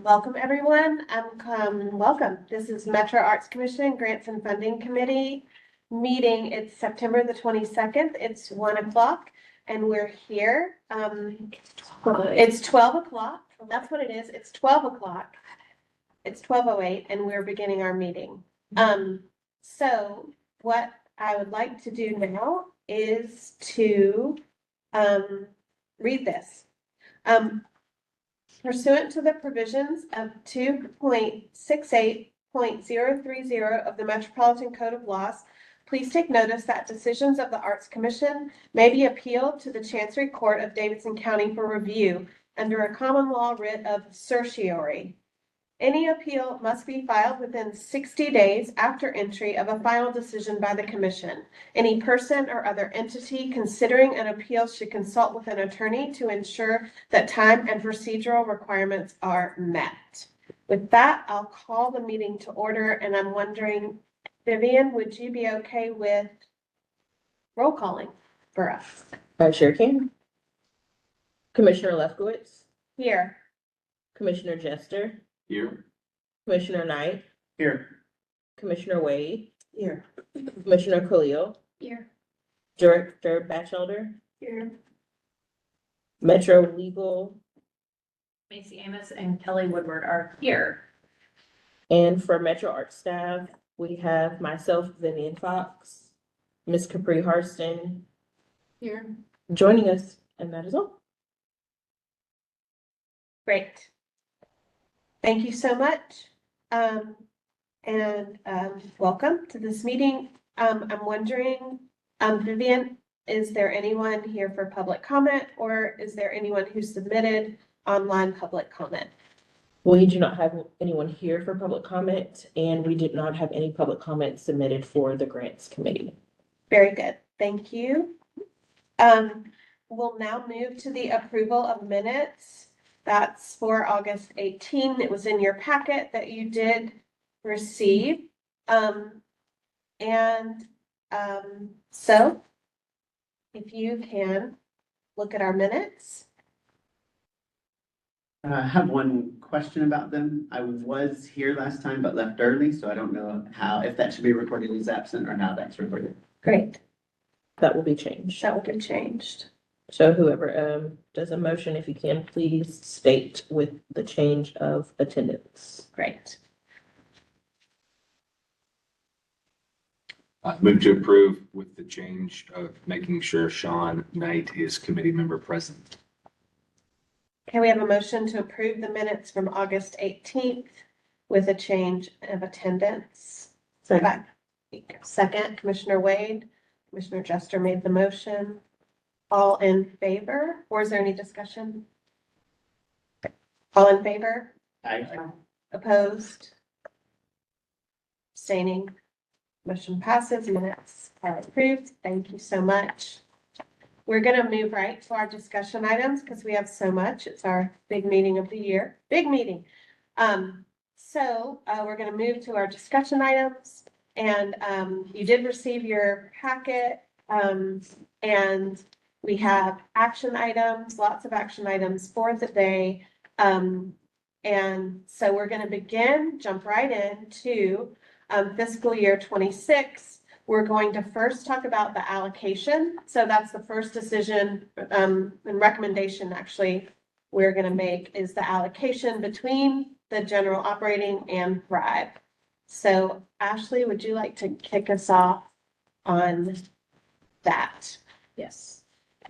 Welcome, everyone. Welcome. This is Metro Arts Commission Grants and Funding Committee meeting. It's September the 22nd. It's 1 o'clock and we're here. It's 12 o'clock. That's what it is. It's 12 o'clock. It's 12:08 and we're beginning our meeting. So what I would like to do now is to read this. Pursuant to the provisions of 2.68.030 of the Metropolitan Code of Laws, please take notice that decisions of the Arts Commission may be appealed to the Chancery Court of Davidson County for review under a common law writ of certiorari. Any appeal must be filed within 60 days after entry of a final decision by the Commission. Any person or other entity considering an appeal should consult with an attorney to ensure that time and procedural requirements are met. With that, I'll call the meeting to order, and I'm wondering, Vivian, would you be okay with roll calling for us? I sure can. Commissioner Lefkowitz, Here. Commissioner Jester, Here. Commissioner Knight, Here. Commissioner Wade, Here. Commissioner Khalil, Here. Director Batchelder, Here. Metro Legal, Macy Amos and Kelly Woodward are here. and for Metro Arts staff, we have myself, Vivian Fox, Miss Capri Harston Here. joining us, and that is all. Great. Thank you so much. Welcome to this meeting. I'm wondering, Vivian, is there anyone here for public comment, or is there anyone who submitted online public comment? We do not have anyone here for public comment, and we did not have any public comment submitted for the grants committee. Very good. Thank you. We'll now move to the approval of minutes. That's for August 18. It was in your packet that you did receive. So if you can look at our minutes. I have one question about them. I was here last time but left early, so I don't know if that should be recorded as absent or how that's recorded. Great. That will be changed. That will get changed. So whoever does a motion, if you can, please state with the change of attendance. Great. I move to approve with the change of making sure Sean Knight is committee member present. Can we have a motion to approve the minutes from August 18th with a change of attendance? Second. Second, Commissioner Wade. Commissioner Jester made the motion. All in favor, or is there any discussion? All in favor? Opposed? Abstaining? Motion passes. Minutes are approved. Thank you so much. We're gonna move right to our discussion items because we have so much. It's our big meeting of the year. Big meeting. We're gonna move to our discussion items, and you did receive your packet, and we have action items, lots of action items for the day. And so we're going to jump right into fiscal year 26. We're going to first talk about the allocation. So that's the first decision and recommendation actually we're going to make is the allocation between the general operating and Thrive. So Ashley, would you like to kick us off on that? Yes.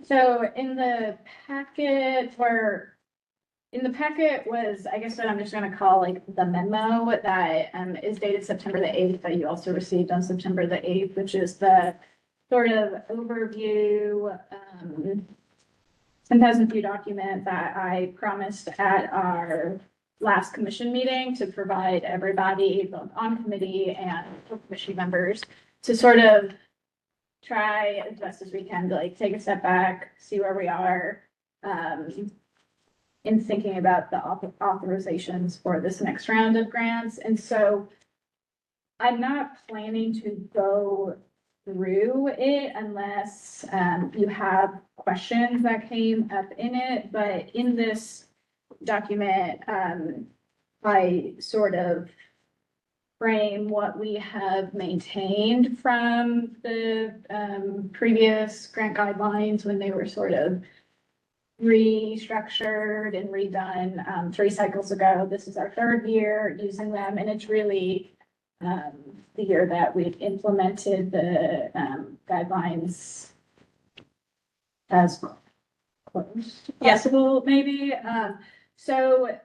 So in the packet was, I guess what I'm just gonna call like the memo that is dated September the 8th that you also received on September the 8th, which is the sort of overview 10,000 view document that I promised at our last commission meeting to provide everybody both on committee and commission members to sort of try as best as we can to like take a step back, see where we are in thinking about the authorizations for this next round of grants. And so I'm not planning to go through it unless you have questions that came up in it. But in this document, I sort of frame what we have maintained from the previous grant guidelines when they were sort of restructured and redone 3 cycles ago. This is our 3rd year using them, and it's really the year that we've implemented the guidelines as close to possible, maybe. So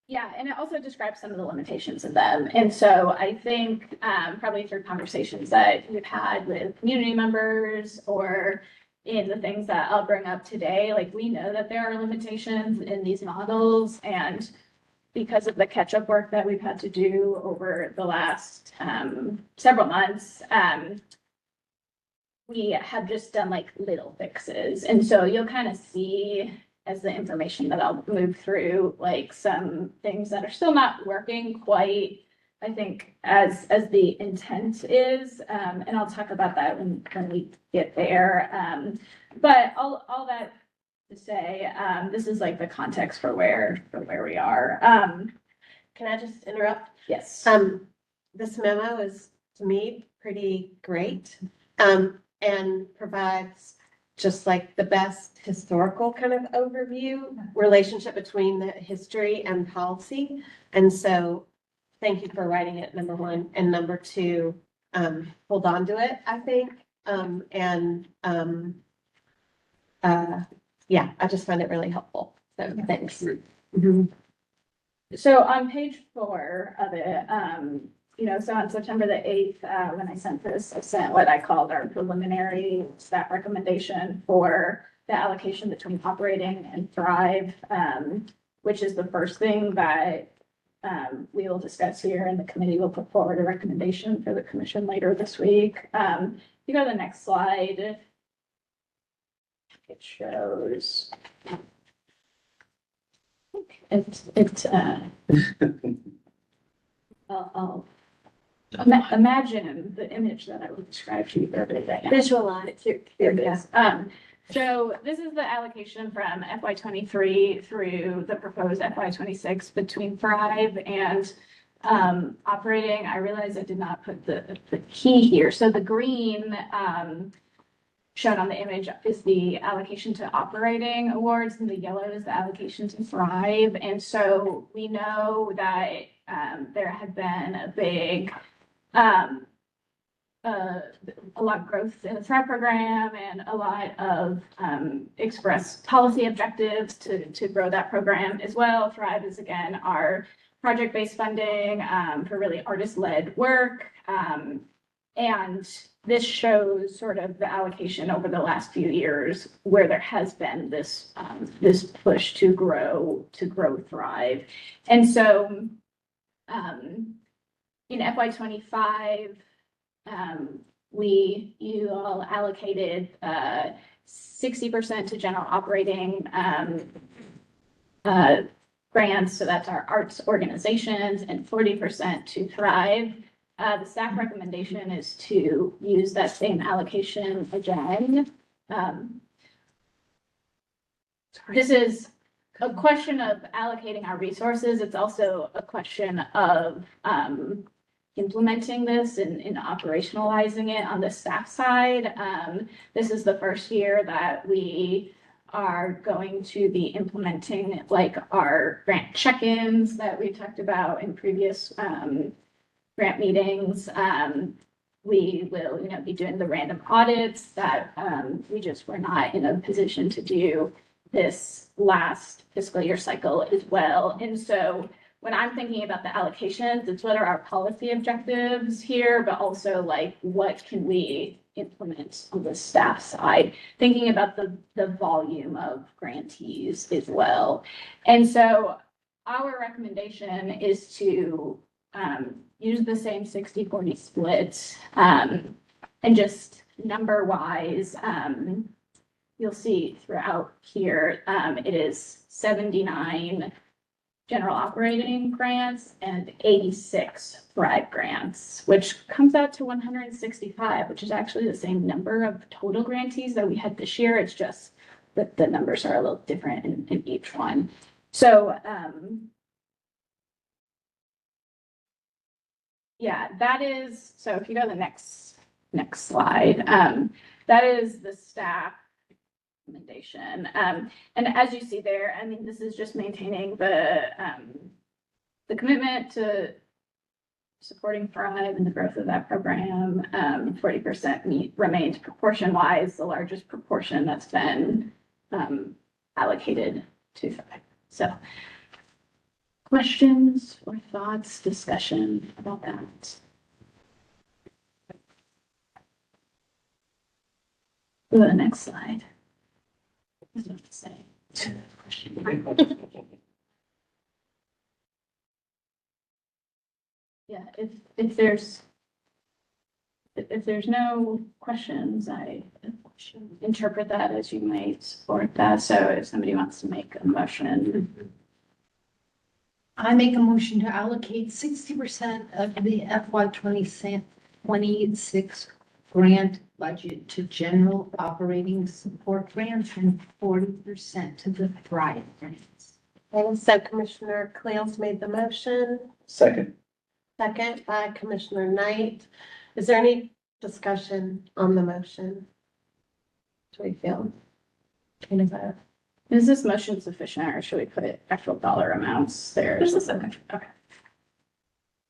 yeah, and it also describes some of the limitations of them. And so I think probably through conversations that we've had with community members or in the things that I'll bring up today, like we know that there are limitations in these models, and because of the catch-up work that we've had to do over the last several months, we have just done like little fixes. And so you'll kind of see as the information that I'll move through, like some things that are still not working quite, I think, as the intent is. And I'll talk about that when we get there. But all that to say, this is like the context for where we are. Can I just interrupt? Yes. This memo is, to me, pretty great, and provides just like the best historical kind of overview, relationship between the history and policy. And so thank you for writing it, number one. And number two, hold on to it, I think. Yeah, I just find it really helpful. So thanks. Mhm. So on page 4 of it, so on September the 8th, when I sent this, I sent what I called our preliminary staff recommendation for the allocation between operating and Thrive, which is the first thing that we will discuss here, and the committee will put forward a recommendation for the commission later this week. You go to the next slide. It shows. I'll imagine the image that I would describe to you the other day. Visualize. Here it is. So this is the allocation from FY 23 through the proposed FY 26 between Thrive and operating. I realize I did not put the key here. So the green shown on the image is the allocation to operating awards, and the yellow is the allocation to Thrive. And so we know that there had been a big a lot of growth in the Thrive program and a lot of expressed policy objectives to grow that program as well. Thrive is, again, our project-based funding for really artist-led work. And this shows sort of the allocation over the last few years where there has been this this push to grow Thrive. And so in FY 25, you all allocated 60% to general operating grants, so that's our arts organizations, and 40% to Thrive. The staff recommendation is to use that same allocation again. This is a question of allocating our resources. It's also a question of implementing this and operationalizing it on the staff side. This is the first year that we are going to be implementing like our grant check-ins that we talked about in previous grant meetings. We will, be doing the random audits that we just were not in a position to do this last fiscal year cycle as well. And so when I'm thinking about the allocations, it's what are our policy objectives here, but also like what can we implement on the staff side, thinking about the volume of grantees as well. And so our recommendation is to use the same 60-40 split, and just number wise, you'll see throughout here, it is 79 general operating grants and 86 Thrive grants, which comes out to 165, which is actually the same number of total grantees that we had this year. It's just that the numbers are a little different in each one. So Yeah, that is, so if you go to the next slide, that is the staff recommendation. And as you see there, I mean, this is just maintaining the commitment to supporting Thrive and the growth of that program. 40% remained proportion-wise the largest proportion that's been allocated to Thrive. So questions or thoughts, discussion about that? Go to the next slide. I don't know what to say. Yeah, if there's no questions, I interpret that as you might support that. So if somebody wants to make a motion. I make a motion to allocate 60% of the FY 26 grant budget to general operating support grants and 40% to the Thrive grants. And so Commissioner Cleels made the motion, Second. second by Commissioner Knight. Is there any discussion on the motion? Do we feel? Any vote? Is this motion sufficient or should we put actual dollar amounts there? This is okay. Okay.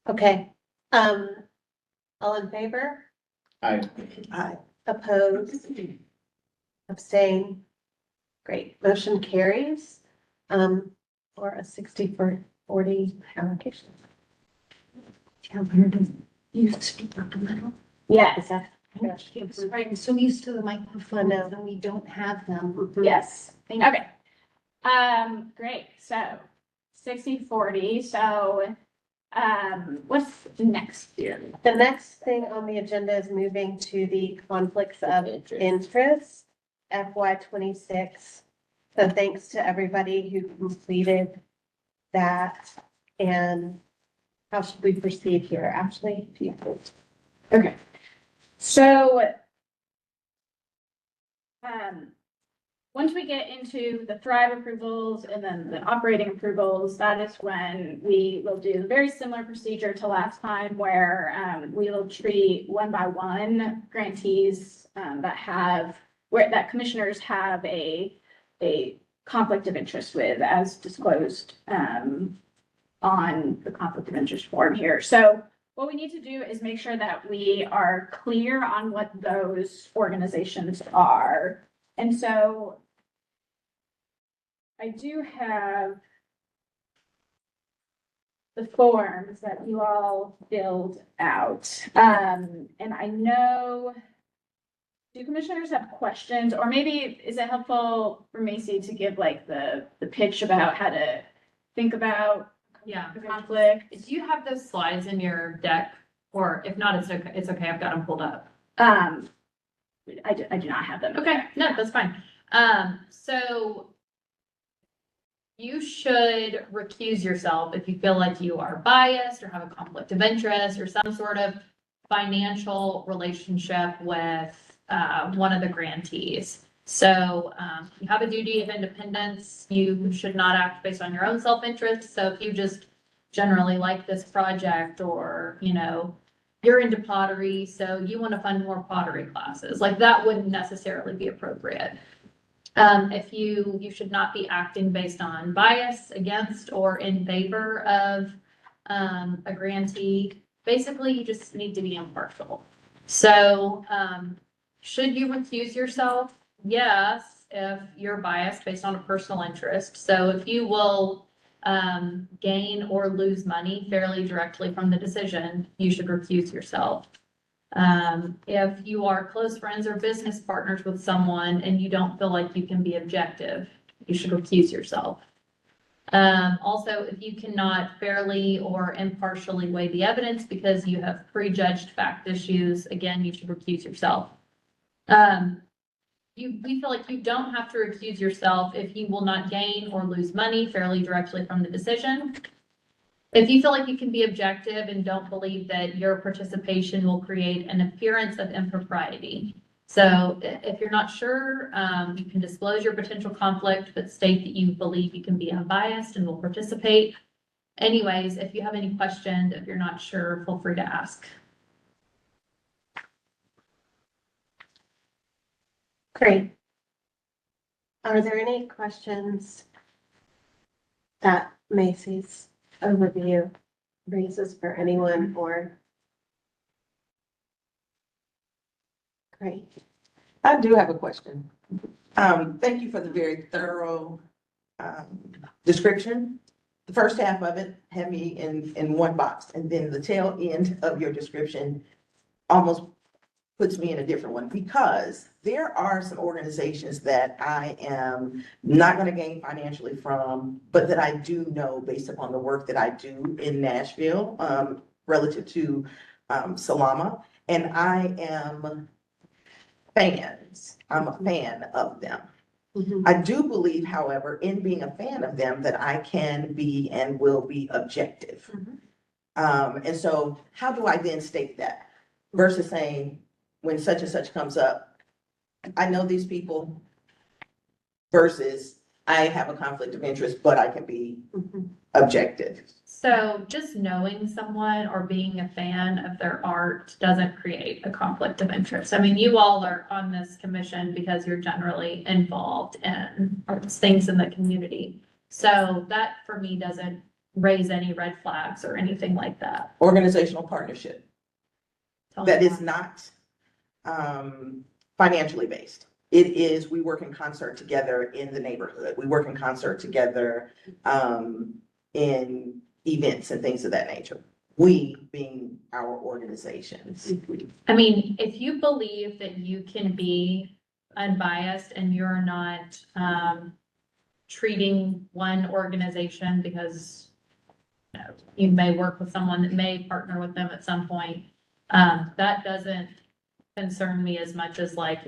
Okay, all in favor? Aye. Aye. Opposed? Abstain? Great, motion carries, for a 60-40 allocation. Used to speak up a little. Yes, I'm so used to the microphone I know. and we don't have them. yes. Thank you. Okay. Great. So 60-40. So, what's next here? The next thing on the agenda is moving to the conflicts of interest, FY 26. So thanks to everybody who completed that. And how should we proceed here? Ashley, if you could. Okay. So, once we get into the Thrive approvals and then the operating approvals, that is when we will do a very similar procedure to last time where we will treat one by one grantees that commissioners have a conflict of interest with as disclosed on the conflict of interest form here. So what we need to do is make sure that we are clear on what those organizations are. And so I do have the forms that you all filled out. And I know, do commissioners have questions, or maybe is it helpful for Macy to give like the pitch about how to think about Yeah. the conflict? Do you have those slides in your deck? Or if not, it's okay. I've got them pulled up. I do not have them. Okay, no, that's fine. So you should recuse yourself if you feel like you are biased or have a conflict of interest or some sort of financial relationship with one of the grantees. So you have a duty of independence. You should not act based on your own self-interest. So if you just generally like this project or, you're into pottery, so you want to fund more pottery classes, like that wouldn't necessarily be appropriate. If you should not be acting based on bias against or in favor of a grantee. Basically, you just need to be impartial. So should you recuse yourself? Yes, if you're biased based on a personal interest. So if you will gain or lose money fairly directly from the decision, you should recuse yourself. If you are close friends or business partners with someone and you don't feel like you can be objective, you should recuse yourself. Also, if you cannot fairly or impartially weigh the evidence because you have prejudged fact issues, again, you should recuse yourself. We feel like you don't have to recuse yourself if you will not gain or lose money fairly directly from the decision. If you feel like you can be objective and don't believe that your participation will create an appearance of impropriety. So if you're not sure, you can disclose your potential conflict, but state that you believe you can be unbiased and will participate. anyways, if you have any questions, if you're not sure, feel free to ask. Great. Are there any questions that Macy's overview raises for anyone or? Great. I do have a question. Thank you for the very thorough, description. The first half of it had me in one box, and then the tail end of your description almost puts me in a different one, because there are some organizations that I am not gonna gain financially from, but that I do know based upon the work that I do in Nashville, relative to, Salama, and I am fans. I'm a fan of them. Mhm. I do believe, however, in being a fan of them, that I can be and will be objective. And so how do I then state that versus saying, when such and such comes up, I know these people, versus I have a conflict of interest, but I can be Mhm. objective. So just knowing someone or being a fan of their art doesn't create a conflict of interest. I mean, you all are on this commission because you're generally involved in arts things in the community. So that for me doesn't raise any red flags or anything like that. Organizational partnership Tell me that is more. not financially based. It is, we work in concert together in the neighborhood. We work in concert together in events and things of that nature. We being our organizations. I mean, if you believe that you can be unbiased and you're not treating one organization because you may work with someone that may partner with them at some point, that doesn't concern me as much as like,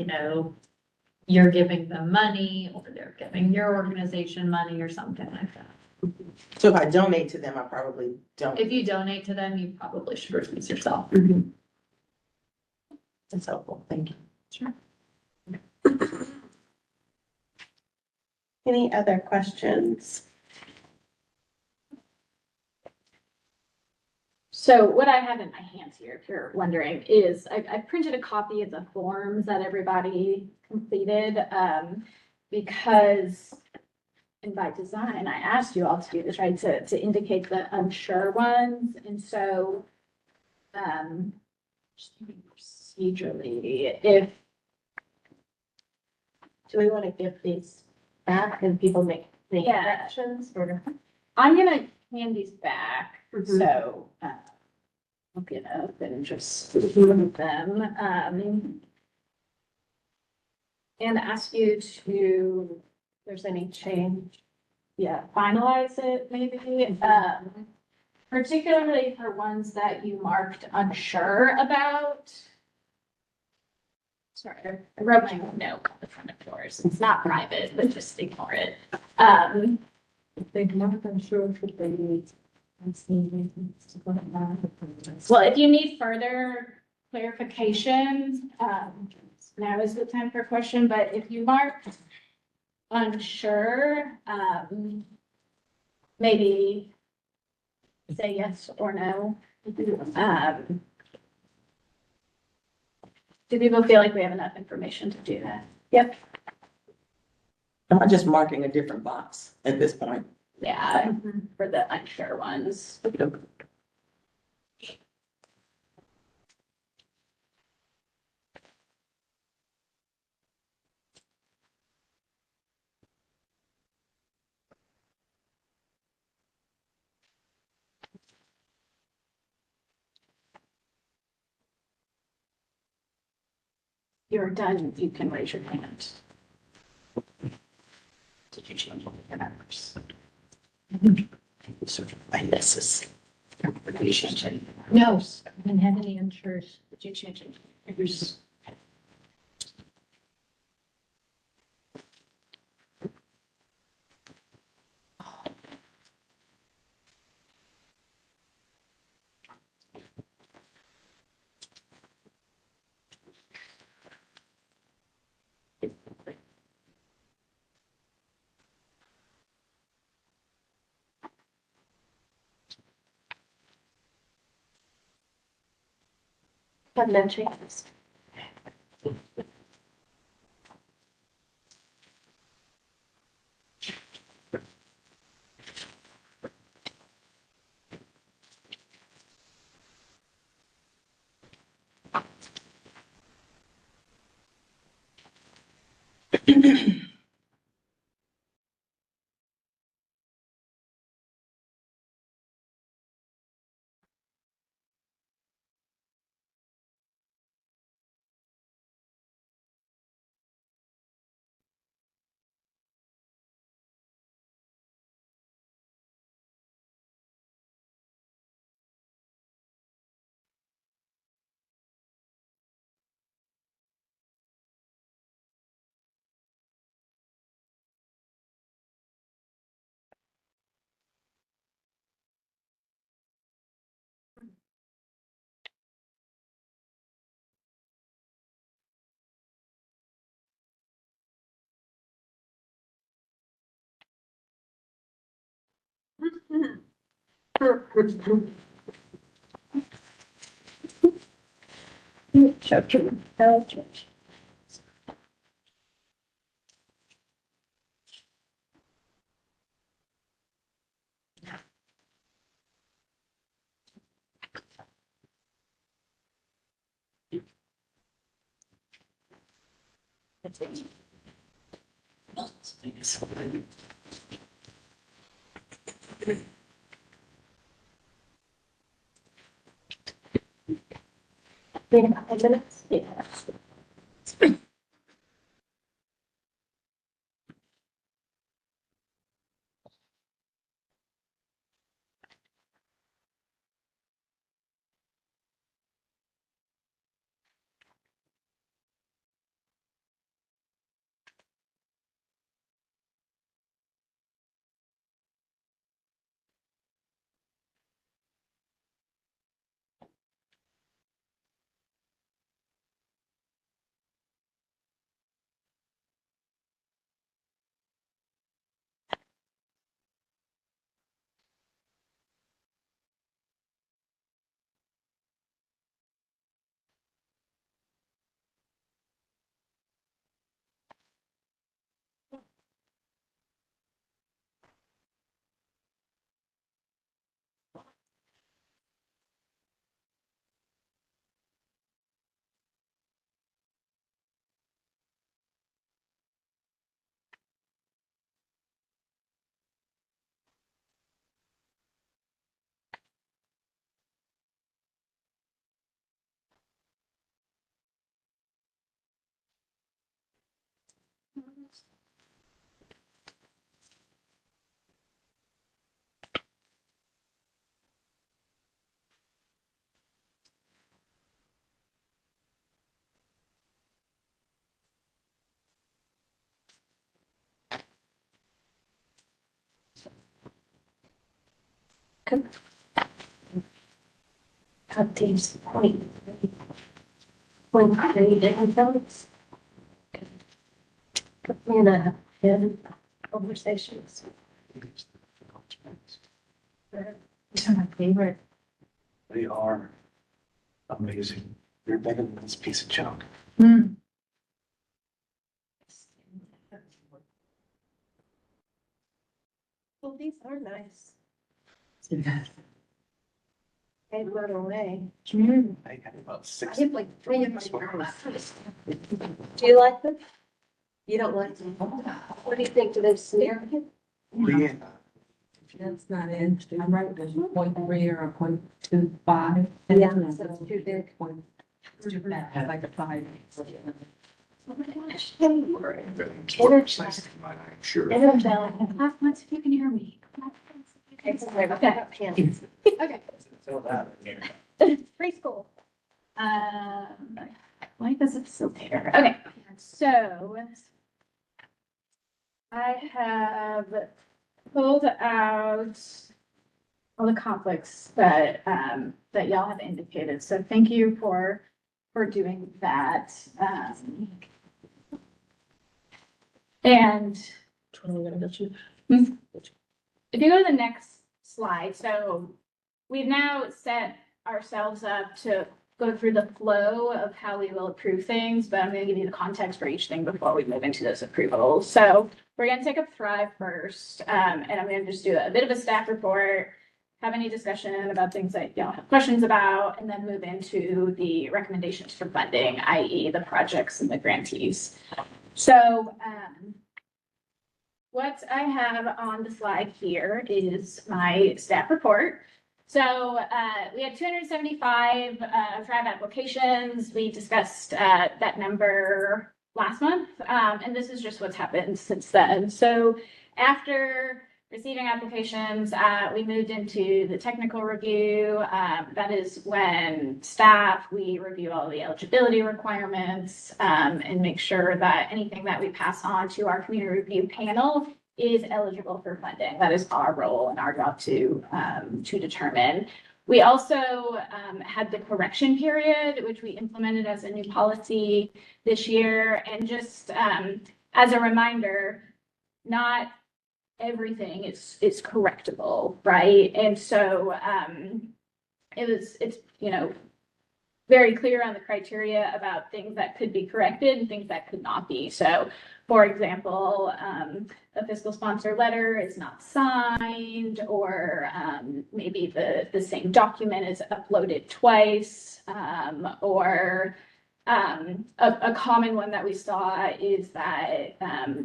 you're giving them money or they're giving your organization money or something like that. So if I donate to them, I probably don't. If you donate to them, you probably should recuse yourself. That's helpful. Thank you. Sure. Any other questions? So what I have in my hands here, if you're wondering, is I printed a copy of the forms that everybody completed, because, and by design, I asked you all to do this, right, to indicate the unsure ones, and so, just thinking procedurally, if, Do we want to give these back and people make Yeah. corrections or? I'm gonna hand these back, Mhm. so, I'll get up and just move them, and ask you to, If there's any change? yeah, finalize it maybe, particularly for ones that you marked unsure about. Sorry, I wrote my note on the front of yours. It's not private, but just ignore it. They're not unsure if they need. Well, if you need further clarification, now is the time for a question, but if you mark unsure, maybe say yes or no. Do people feel like we have enough information to do that? Yep. Am I just marking a different box at this point? Yeah, for the unsure ones. You're done, you can raise your hand. Did you change all your numbers? My misses. Did you change it? No, I didn't have any unsures. Did you change it? There's Have no changes. Wait a couple minutes. Yeah. Updates, point. Point three different votes. Put me in a, in conversations. These are my favorite. They are amazing. They're better than this piece of junk. Well, these are nice. They run away. I had about I six. have like three of my girls. Do you like them? You don't like them? What do you think? Do they snare you? Yeah. That's not in, I'm right, there's 0.3 or a 0.25. Yeah, so it's too big. It's too bad, it's like a 5. Oh my gosh. Hey, I'm sure. If you can hear me. Okay, so wait, I've got hands. Okay. Preschool. Why does it still there? Okay, so I have pulled out all the conflicts that, that y'all have indicated. So thank you for doing that. And Which one are we gonna go to? if you go to the next slide, so we've now set ourselves up to go through the flow of how we will approve things, but I'm gonna give you the context for each thing before we move into those approvals. So we're gonna take up Thrive first, and I'm gonna just do a bit of a staff report, have any discussion about things that y'all have questions about, and then move into the recommendations for funding, i.e. the projects and the grantees. So, what I have on the slide here is my staff report. So we had 275 Thrive applications. We discussed that number last month, and this is just what's happened since then. So after receiving applications, we moved into the technical review. That is when staff, we review all the eligibility requirements and make sure that anything that we pass on to our community review panel is eligible for funding. That is our role and our job to determine. We also had the correction period, which we implemented as a new policy this year. And just as a reminder, not everything is correctable, right? And so it's very clear on the criteria about things that could be corrected and things that could not be. So, for example, a fiscal sponsor letter is not signed, or maybe the same document is uploaded twice, or a common one that we saw is that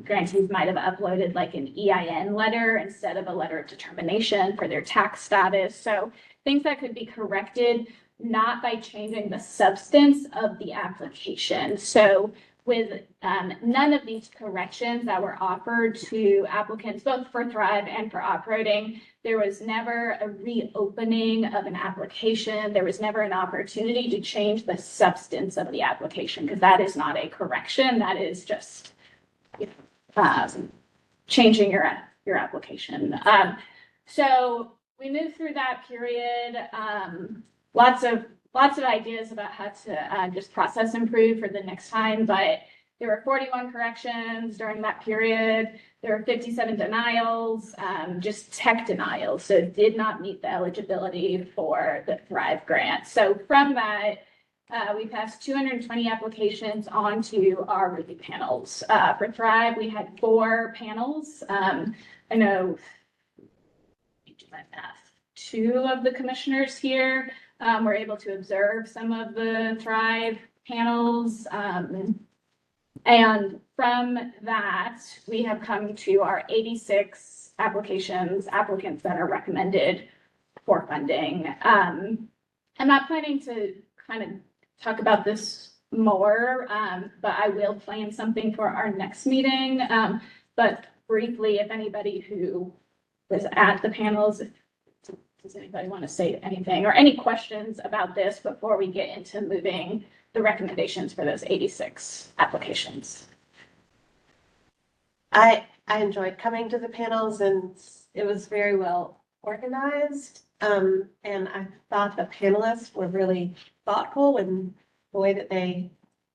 grantees might have uploaded like an EIN letter instead of a letter of determination for their tax status. So things that could be corrected, not by changing the substance of the application. So with none of these corrections that were offered to applicants, both for Thrive and for operating, there was never a reopening of an application. There was never an opportunity to change the substance of the application, because that is not a correction. That is just changing your application. So we moved through that period. Lots of ideas about how to just process improve for the next time, but there were 41 corrections during that period. There were 57 denials, just tech denials, so did not meet the eligibility for the Thrive grant. So from that, we passed 220 applications onto our review panels. For Thrive, we had 4 panels. I know, let me do my math. 2 of the commissioners here were able to observe some of the Thrive panels. And from that, we have come to our 86 applicants that are recommended for funding. I'm not planning to kind of talk about this more, but I will plan something for our next meeting. But briefly, if anybody who was at the panels, does anybody want to say anything or any questions about this before we get into moving the recommendations for those 86 applications? I enjoyed coming to the panels, and it was very well organized. And I thought the panelists were really thoughtful in the way that they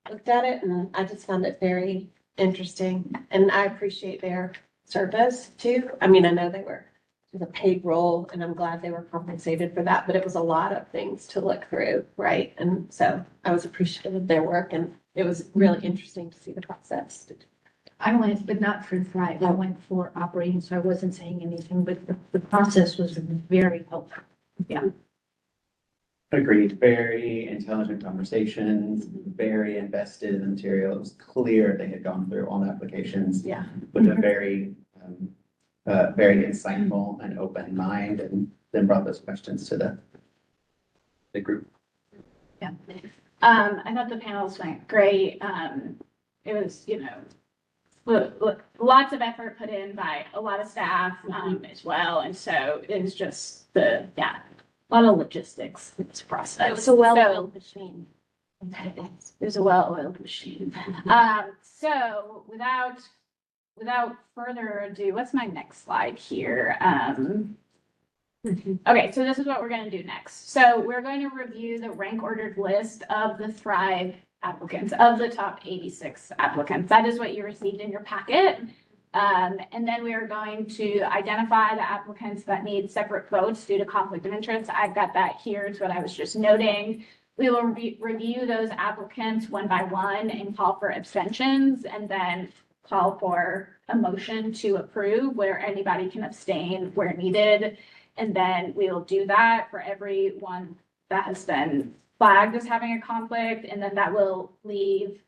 looked at it, and I just found it very interesting. And I appreciate their service too. I mean, I know they were a paid role, and I'm glad they were compensated for that, but it was a lot of things to look through, right? And so I was appreciative of their work, and it was really interesting to see the process. I went, but not for Thrive. I went for operating, so I wasn't saying anything, but the process was very helpful. Yeah. Agreed. Very intelligent conversations, very invested in the material. It was clear they had gone through all the applications. Yeah. With a very insightful and open mind, and then brought those questions to the group. Yeah. I thought the panels went great. It was, lots of effort put in by a lot of staff as well. And so it was just a lot of logistics in this process. It was a well-oiled machine. It was a well-oiled machine. So without further ado, what's my next slide here? Okay, so this is what we're going to do next. So we're going to review the rank ordered list of the Thrive applicants, of the top 86 applicants. That is what you received in your packet. And then we are going to identify the applicants that need separate votes due to conflict of interest. I've got that here. It's what I was just noting. we will review those applicants one by one and call for abstentions and then call for a motion to approve where anybody can abstain where needed. And then we will do that for everyone that has been flagged as having a conflict. And then that will leave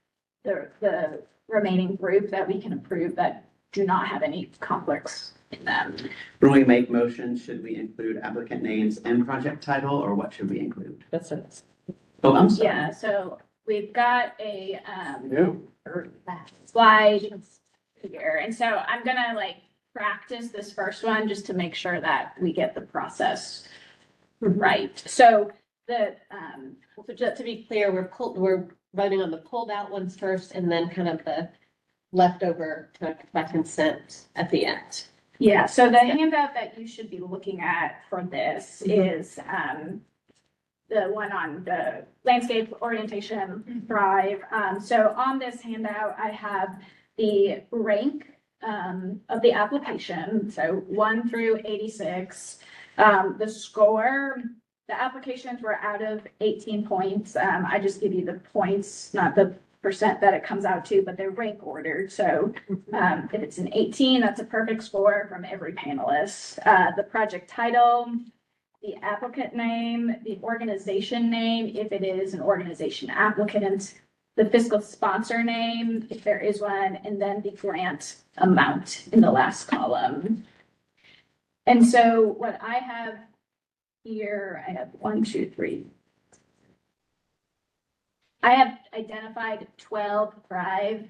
the remaining group that we can approve that do not have any conflicts in them. When we make motions, should we include applicant names and project title, or what should we include? That's it. Oh, I'm sorry. Yeah, so we've got a, No. slide here. And so I'm gonna like practice this first one just to make sure that we get the process right. So the, So just to be clear, we're voting on the pulled out ones first and then kind of the leftover kind of by consent at the end. yeah, so the handout that you should be looking at for this is, the one on the landscape orientation drive. So on this handout, I have the rank of the application, so 1 through 86. The score, the applications were out of 18 points. I just give you the points, not the percent that it comes out to, but they're rank ordered. So if it's an 18, that's a perfect score from every panelist. The project title, the applicant name, the organization name, if it is an organization applicant, the fiscal sponsor name, if there is one, and then the grant amount in the last column. And so what I have here, I have 1, 2, 3. I have identified 12 Thrive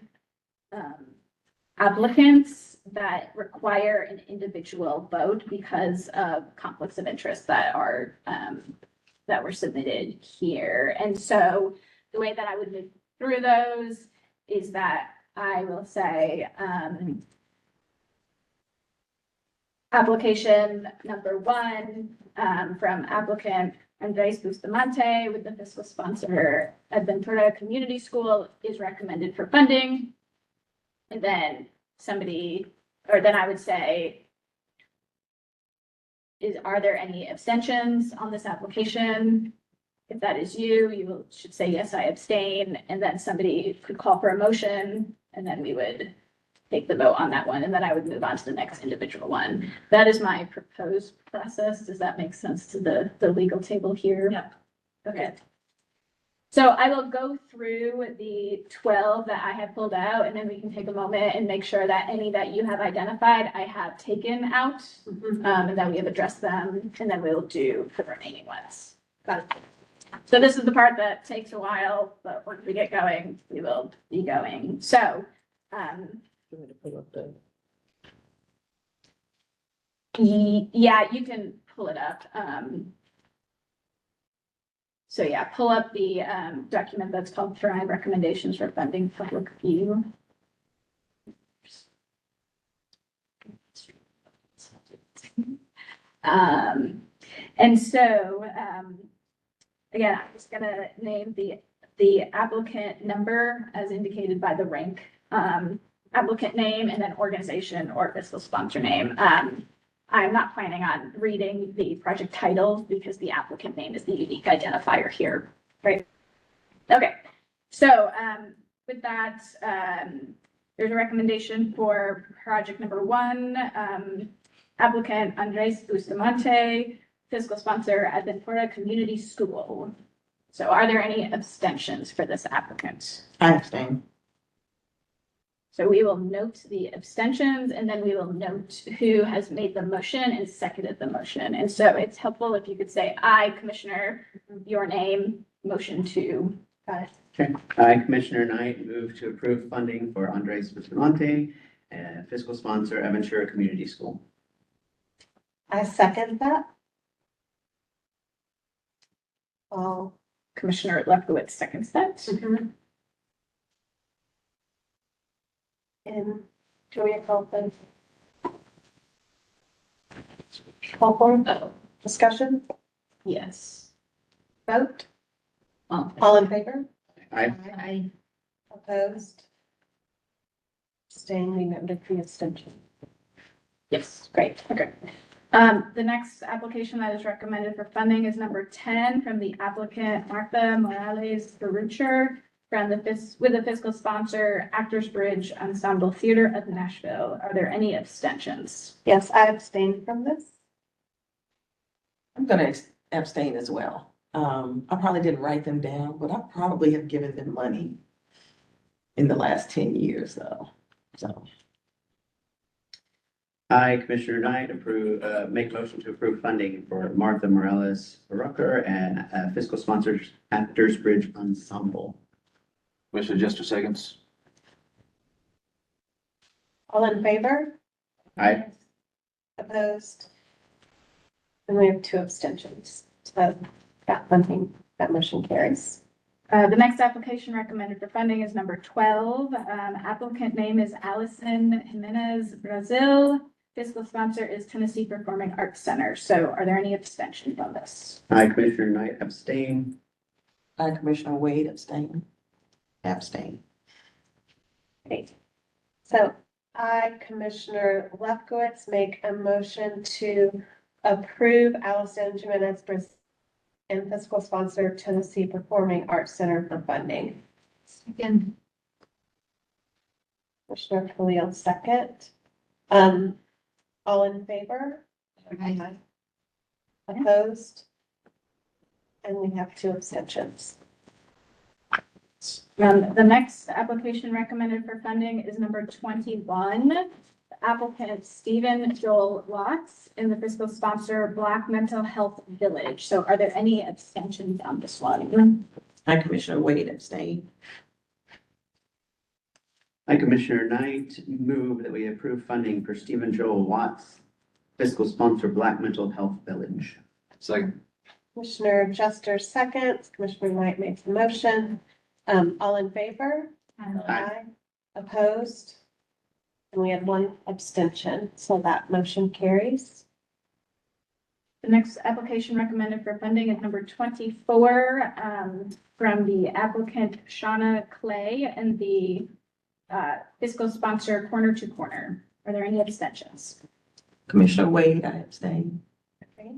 applicants that require an individual vote because of conflicts of interest that are that were submitted here. And so the way that I would move through those is that I will say application number 1 from applicant Andres Bustamante with the fiscal sponsor Adventura Community School is recommended for funding. And then somebody, or then I would say, are there any abstentions on this application? If that is you, you should say, yes, I abstain. And then somebody could call for a motion and then we would take the vote on that one. And then I would move on to the next individual one. That is my proposed process. Does that make sense to the legal table here? Yeah. Okay. So I will go through the 12 that I have pulled out, and then we can take a moment and make sure that any that you have identified, I have taken out, and that we have addressed them, and then we'll do the remaining ones. Got it. So this is the part that takes a while, but once we get going, we will be going. So, You want me to pull up the- yeah, you can pull it up. So yeah, pull up the document that's called Thrive Recommendations for Funding Public View. And so, again, I'm just gonna name the applicant number as indicated by the rank, applicant name, and then organization or fiscal sponsor name. I'm not planning on reading the project titles because the applicant name is the unique identifier here, right? Okay, so with that, there's a recommendation for project number 1, applicant Andres Bustamante, fiscal sponsor Adventura Community School. So are there any abstentions for this applicant? I abstain. So we will note the abstentions and then we will note who has made the motion and seconded the motion. And so it's helpful if you could say, I, Commissioner, your name, motion to. Okay, I, Commissioner Knight, move to approve funding for Andres Bustamante, fiscal sponsor, Aventura Community School. I second that. Commissioner Lefkowitz seconds that. And do we call them? Call for Oh, discussion, yes. vote, Oh, all in favor? I, Opposed? Abstain, we noted the abstention. yes, great, okay. The next application that is recommended for funding is number 10 from the applicant Martha Morales Barucher from with the fiscal sponsor Actors Bridge Ensemble Theater of Nashville. Are there any abstentions? Yes, I abstain from this. I'm gonna abstain as well. I probably didn't write them down, but I probably have given them money in the last 10 years though, so. I, Commissioner Knight, make motion to approve funding for Martha Morales Barucher and fiscal sponsors Actors Bridge Ensemble. Commissioner Jester seconds. All in favor? Aye. Opposed? And we have 2 abstentions. So that funding, that motion carries. The next application recommended for funding is number 12. Applicant name is Allison Jimenez Brazil. Fiscal sponsor is Tennessee Performing Arts Center. So are there any abstentions on this? I, Commissioner Knight, abstain. I, Commissioner Wade, abstain. Abstain. Great. So I, Commissioner Lefkowitz, make a motion to approve Allison Jimenez Brazil and fiscal sponsor Tennessee Performing Arts Center for funding. Second. Commissioner Khalil, second. All in favor? Aye. Opposed? And we have 2 abstentions. The next application recommended for funding is number 21. The applicant Stephen Joel Watts and the fiscal sponsor Black Mental Health Village. So are there any abstentions on this one? I, Commissioner Wade, abstain. I, Commissioner Knight, move that we approve funding for Stephen Joel Watts, fiscal sponsor Black Mental Health Village. Second. Commissioner Jester, seconds. Commissioner Knight makes the motion. All in favor? Aye. Opposed? And we had 1 abstention, so that motion carries. The next application recommended for funding is number 24 from the applicant Shauna Clay and the fiscal sponsor Corner to Corner. Are there any abstentions? Commissioner Wade, I abstain. Okay.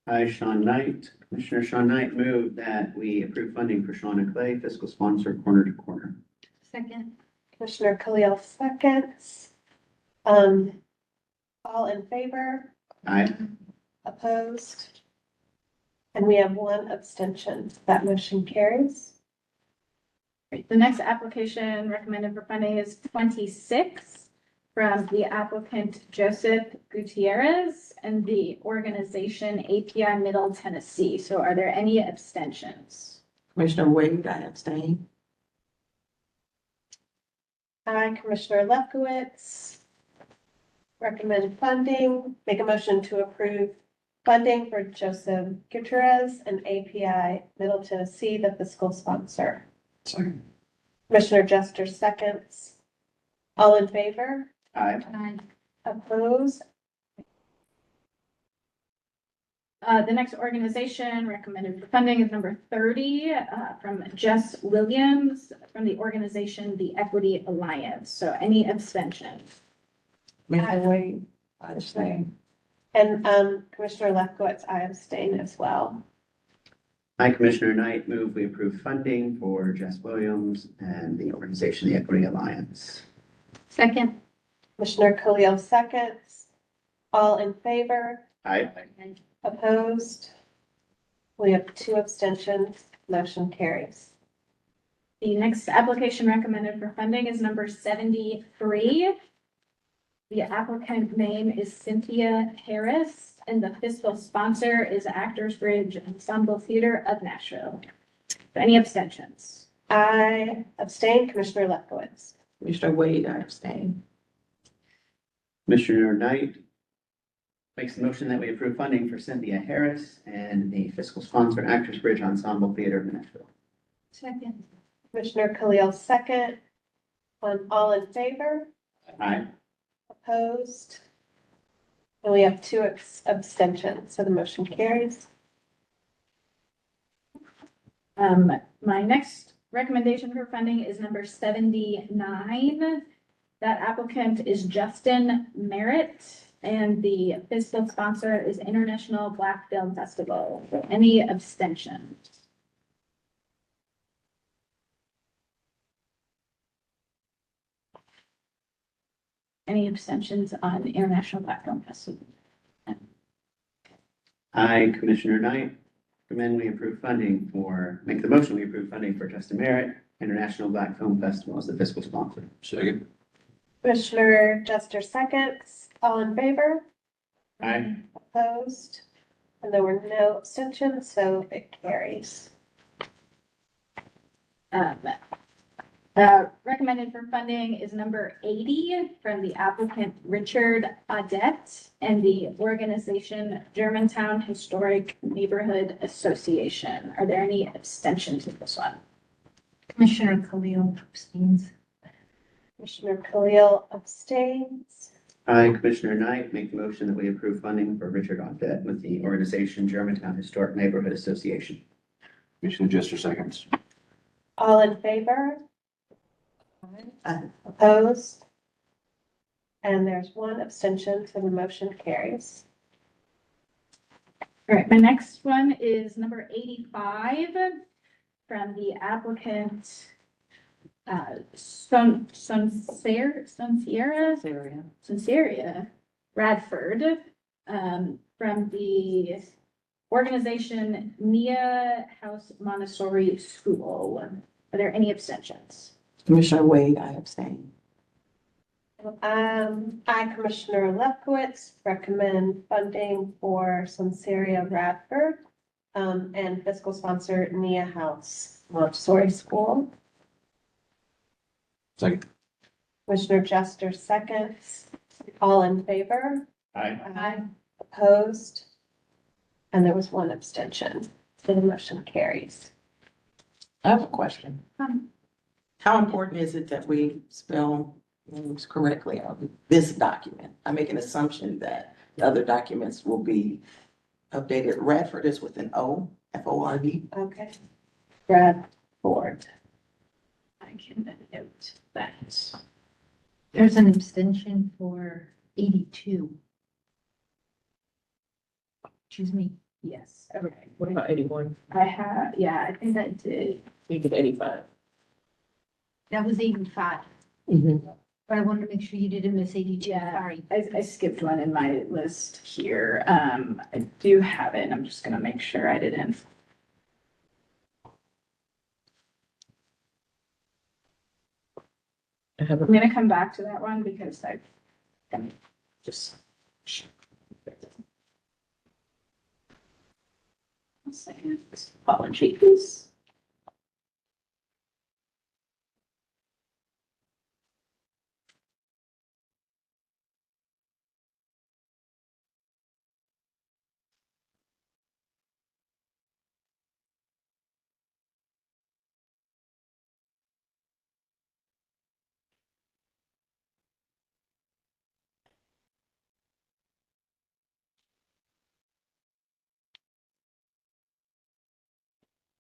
I, Sean Knight, Commissioner Sean Knight, move that we approve funding for Shauna Clay, fiscal sponsor Corner to Corner. Second. Commissioner Khalil, seconds. All in favor? Aye. Opposed? And we have 1 abstention. That motion carries. The next application recommended for funding is 26 from the applicant Joseph Gutierrez and the organization API Middle Tennessee. So are there any abstentions? Commissioner Wade, I abstain. I, Commissioner Lefkowitz, recommend funding, make a motion to approve funding for Joseph Gutierrez and API Middle Tennessee, the fiscal sponsor. Second. Commissioner Jester, seconds. All in favor? Aye. Aye. Opposed? The next organization recommended for funding is number 30 from Jess Williams from the organization The Equity Alliance. So any abstentions? Commissioner Wade, I abstain. And Commissioner Lefkowitz, I abstain as well. I, Commissioner Knight, move we approve funding for Jess Williams and the organization, the Equity Alliance. Second. Commissioner Khalil, seconds. All in favor? Aye. Opposed? We have 2 abstentions. Motion carries. The next application recommended for funding is number 73. The applicant name is Cynthia Harris, and the fiscal sponsor is Actors Bridge Ensemble Theater of Nashville. Any abstentions? I abstain. Commissioner Lefkowitz. Commissioner Wade, I abstain. Commissioner Knight makes a motion that we approve funding for Cynthia Harris and the fiscal sponsor Actors Bridge Ensemble Theater of Nashville. Second. Commissioner Khalil, second. All in favor? Aye. Opposed? And we have 2 abstentions, so the motion carries. My next recommendation for funding is number 79. That applicant is Justin Merritt, and the fiscal sponsor is International Black Film Festival. Any abstentions? Any abstentions on the International Black Film Festival? I, Commissioner Knight, recommend we approve funding for, make the motion we approve funding for Justin Merritt International Black Film Festival as the fiscal sponsor. Second. Commissioner Jester seconds. All in favor? Aye. Opposed? And there were no abstentions, so it carries. Recommended for funding is number 80 from the applicant Richard Audette and the organization Germantown Historic Neighborhood Association. Are there any abstentions to this one? Commissioner Khalil abstains. Commissioner Khalil abstains. I, Commissioner Knight, make the motion that we approve funding for Richard Audette with the organization Germantown Historic Neighborhood Association. Commissioner Jester seconds. All in favor? Aye. Opposed? And there's one abstention, so the motion carries. All right, my next one is number 85 from the applicant Sonseria Radford, from the organization Nia House Montessori School. Are there any abstentions? Commissioner Wade, I abstain. I, Commissioner Lefkowitz, recommend funding for Sonseria Radford, and fiscal sponsor Nia House Montessori School. Second. Commissioner Jester seconds. All in favor? Aye. Opposed? And there was one abstention, so the motion carries. I have a question. Um, How important is it that we spell names correctly on this document? I make an assumption that the other documents will be updated. Radford is with an O, F-O-R-D. Okay. Brad Ford. I can note that. There's an abstention for 82. Choose me. Yes, okay. What about 81? I think I did. You get 85. That was 85, Mm-hmm. but I wanted to make sure you didn't miss 82. Yeah. Sorry. I skipped one in my list here. I do have it, and I'm just gonna make sure I didn't. I have I'm gonna come back to that one because I am just. One second, apologies.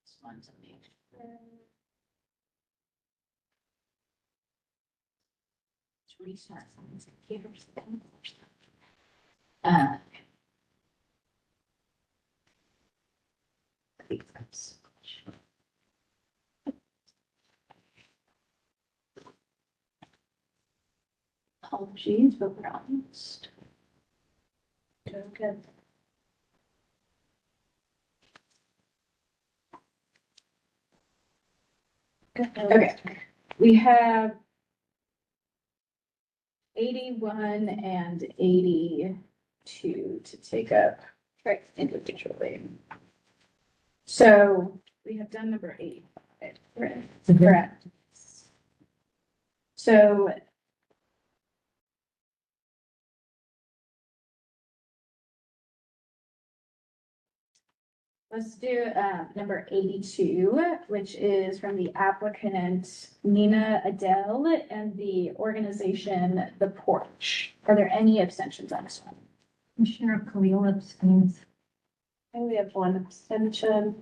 This one's a big. Let's restart on this computer. Uh, I think that's- Apologies, but we're almost. Doing good. Okay, we have 81 and 82 to take up right individually. So we have done number 85, correct? Correct. So let's do number 82, which is from the applicant Nina Adele and the organization The Porch. Are there any abstentions on this one? Commissioner Khalil abstains. And we have one abstention.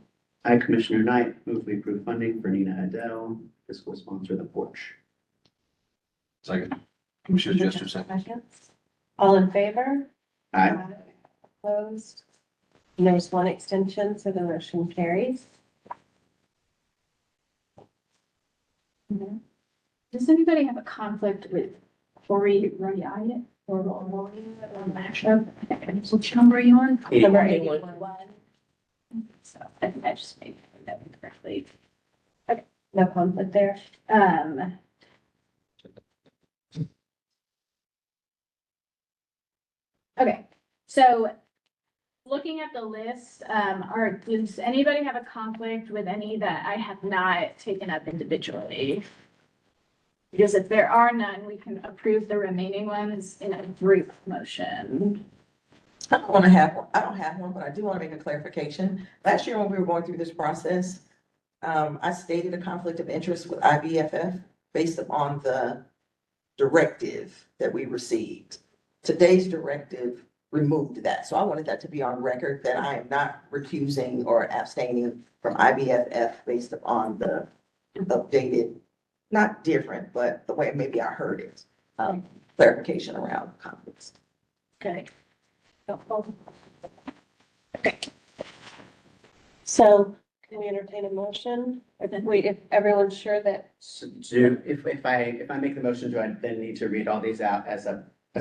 I, Commissioner Knight, move we approve funding for Nina Adele, fiscal sponsor The Porch. Second. Commissioner Jester seconds. All in favor? Aye. Opposed? And there's one extension, so the motion carries. Does anybody have a conflict with Corey Royale or Mashup? Which number are you on? Number 81. 81. So I think I just made that correctly. No conflict there. Okay, so looking at the list, does anybody have a conflict with any that I have not taken up individually? Because if there are none, we can approve the remaining ones in a group motion. I don't have one, but I do want to make a clarification. Last year when we were going through this process, I stated a conflict of interest with IBFF based upon the directive that we received. Today's directive removed that. So I wanted that to be on record that I am not recusing or abstaining from IBFF based upon the updated, not different, but the way maybe I heard it. Clarification around conflicts. Okay. So can we entertain a motion? Wait, if everyone's sure that, So if I make the motion, do I then need to read all these out as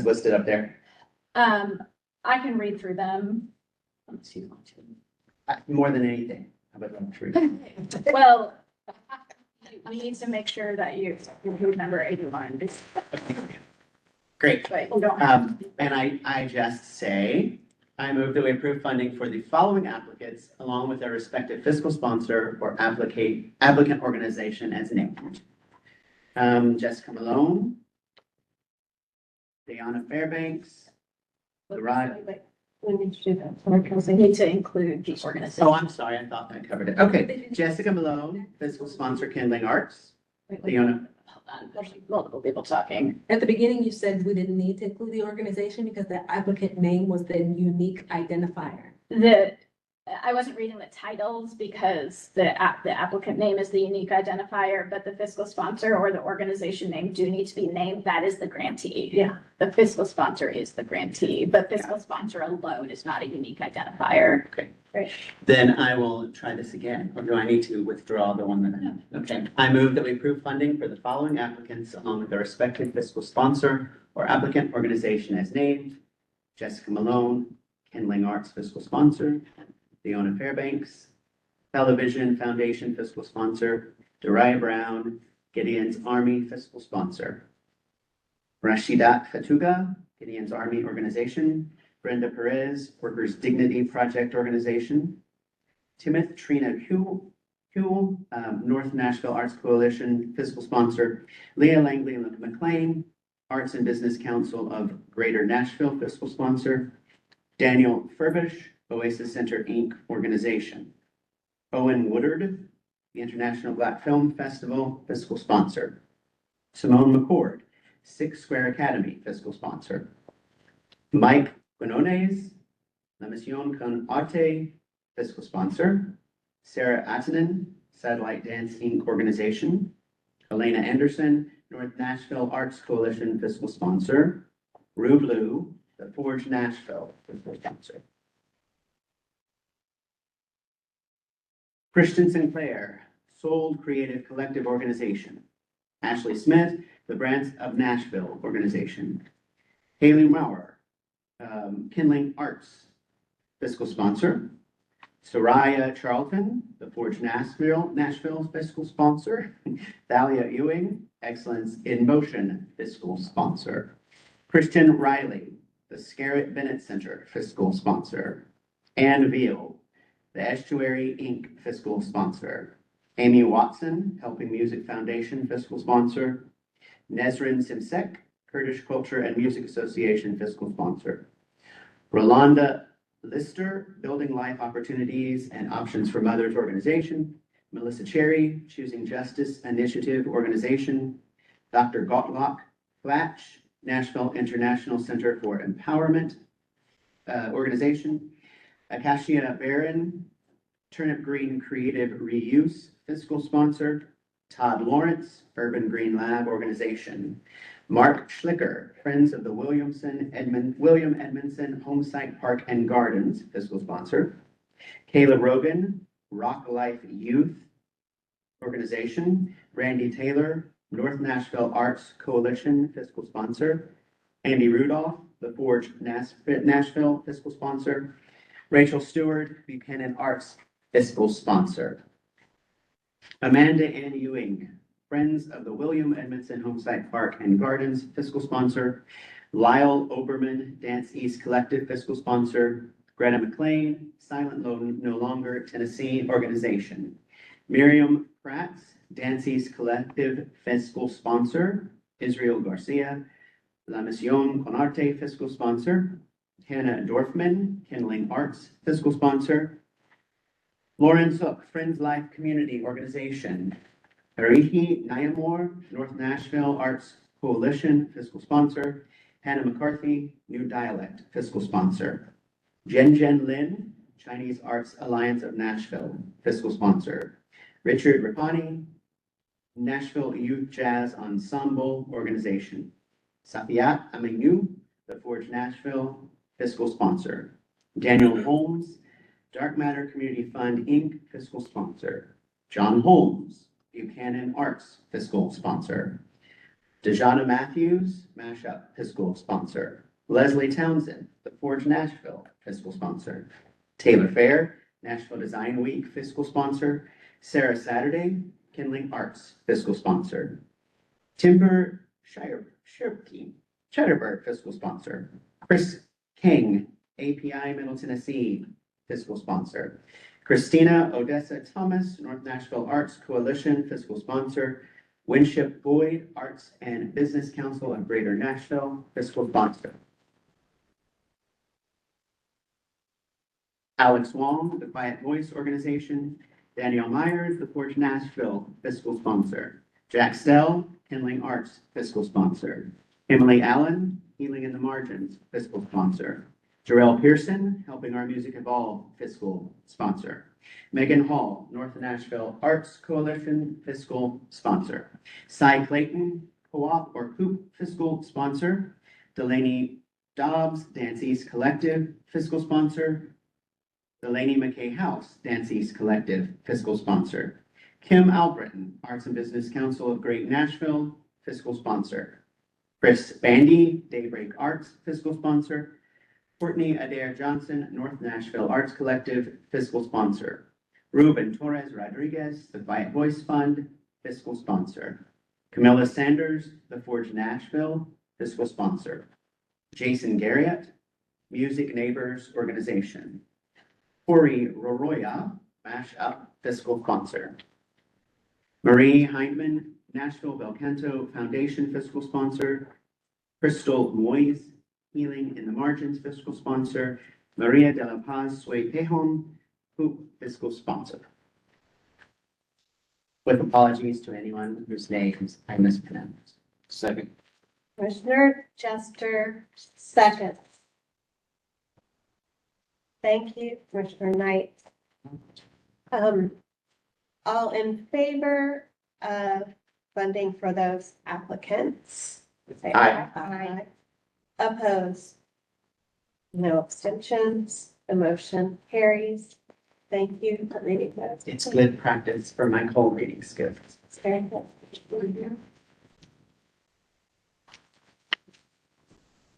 listed up there? I can read through them. Unless you want to. More than anything, I would love to read. Well, we need to make sure that you remember 81. Great. But you don't have. And I just say, I move that we approve funding for the following applicants along with their respective fiscal sponsor or applicant organization as named. Jessica Malone, Deanna Fairbanks, Lorraine. we need to do that. Because they need to include the organization. Oh, I'm sorry, I thought that covered it. Okay, Jessica Malone, fiscal sponsor Kindling Arts, Deanna. Hold on, there's multiple people talking. At the beginning, you said we didn't need to include the organization because the applicant name was the unique identifier. I wasn't reading the titles because the applicant name is the unique identifier, but the fiscal sponsor or the organization name do need to be named. That is the grantee. Yeah. The fiscal sponsor is the grantee, but fiscal sponsor alone is not a unique identifier. Okay. Great. Then I will try this again, or do I need to withdraw the one that I have? Okay, I move that we approve funding for the following applicants along with their respective fiscal sponsor or applicant organization as named. Jessica Malone, Kindling Arts fiscal sponsor, Deanna Fairbanks, Television Foundation fiscal sponsor, Dariah Brown, Gideon's Army fiscal sponsor. Rashidat Fatuga, Gideon's Army Organization, Brenda Perez, Workers Dignity Project Organization, Timothy Trina Huel, North Nashville Arts Coalition fiscal sponsor, Leah Langley McLean, Arts and Business Council of Greater Nashville fiscal sponsor, Daniel Furbish, Oasis Center Inc. organization, Owen Woodard, the International Black Film Festival fiscal sponsor, Simone McCord, Six Square Academy fiscal sponsor, Mike Quinones, La Mission Con Arte fiscal sponsor, Sarah Attinen, Satellite Dance Inc. organization, Elena Anderson, North Nashville Arts Coalition fiscal sponsor, Rue Blue, the Forge Nashville fiscal sponsor. Christian Sinclair, Sold Creative Collective Organization, Ashley Smith, the Brands of Nashville organization, Haley Maurer, Kindling Arts fiscal sponsor, Soraya Charlton, the Forge Nashville fiscal sponsor, Thalia Ewing, Excellence in Motion fiscal sponsor, Christian Riley, the Scarrett Bennett Center fiscal sponsor, Ann Veal, the Estuary Inc. fiscal sponsor, Amy Watson, Helping Music Foundation fiscal sponsor, Nesrin Simsek, Kurdish Culture and Music Association fiscal sponsor, Rolanda Lister, Building Life Opportunities and Options for Mothers organization, Melissa Cherry, Choosing Justice Initiative organization, Dr. Gottlock Flatch, Nashville International Center for Empowerment organization, Acacia Barron, Turnip Green Creative Reuse fiscal sponsor, Todd Lawrence, Urban Green Lab organization, Mark Schlicker, Friends of the William Edmondson Homesite Park and Gardens, fiscal sponsor. Kayla Rogan, Rock Life Youth Organization. Randy Taylor, North Nashville Arts Coalition, fiscal sponsor. Andy Rudolph, The Forge Nashville, fiscal sponsor. Rachel Stewart, Buchanan Arts, fiscal sponsor. Amanda Ann Ewing, Friends of the William Edmondson Homesite Park and Gardens, fiscal sponsor. Lyle Oberman, Dance East Collective, fiscal sponsor. Greta McLean, Silent No Longer Tennessee Organization. Miriam Pratt, Dance East Collective, fiscal sponsor. Israel Garcia, La Misión Con Arte, fiscal sponsor. Hannah Dorfman, Kindling Arts, fiscal sponsor. Lauren Zook, Friends Life Community Organization. Harihi Nyamor, North Nashville Arts Coalition, fiscal sponsor. Hannah McCarthy, New Dialect, fiscal sponsor. Jen Lin, Chinese Arts Alliance of Nashville, fiscal sponsor. Richard Rapani, Nashville Youth Jazz Ensemble Organization. Safiat Amenyu, The Forge Nashville, fiscal sponsor. Daniel Holmes, Dark Matter Community Fund, Inc., fiscal sponsor. John Holmes, Buchanan Arts, fiscal sponsor. Dejana Matthews, Mashup, fiscal sponsor. Leslie Townsend, The Forge Nashville, fiscal sponsor. Taylor Fair, Nashville Design Week, fiscal sponsor. Sarah Saturday, Kindling Arts, fiscal sponsor. Timber Shutterberg, fiscal sponsor. Chris King, API Middle Tennessee, fiscal sponsor. Christina Odessa Thomas, North Nashville Arts Coalition, fiscal sponsor. Winship Boyd, Arts and Business Council of Greater Nashville, fiscal sponsor. Alex Wong, The Quiet Voice Organization. Danielle Myers, The Forge Nashville, fiscal sponsor. Jack Stell, Kindling Arts, fiscal sponsor. Emily Allen, Healing in the Margins, fiscal sponsor. Jarrell Pearson, Helping Our Music Evolve, fiscal sponsor. Megan Hall, North Nashville Arts Coalition, fiscal sponsor. Cy Clayton, Co-op or Coop, fiscal sponsor. Delaney Dobbs, Dance East Collective, fiscal sponsor. Delaney McKay House, Dance East Collective, fiscal sponsor. Kim Albritton, Arts and Business Council of Great Nashville, fiscal sponsor. Chris Bandy, Daybreak Arts, fiscal sponsor. Courtney Adair Johnson, North Nashville Arts Collective, fiscal sponsor. Ruben Torres Rodriguez, The Quiet Voice Fund, fiscal sponsor. Camilla Sanders, The Forge Nashville, fiscal sponsor. Jason Garriott, Music Neighbors Organization. Corey Roroya, Mash Up, fiscal sponsor. Marie Hindman, Nashville Belcanto Foundation, fiscal sponsor. Crystal Moyes, Healing in the Margins, fiscal sponsor. Maria de la Paz Sui Tejon, Hoop, fiscal sponsor. With apologies to anyone whose names I mispronounced. Second. Commissioner Jester, second. Thank you, Commissioner Knight. All in favor of funding for those applicants? Say Aye. Aye. Oppose? No abstentions. The motion carries. Thank you for reading those. It's good practice for my whole reading skills. It's very good.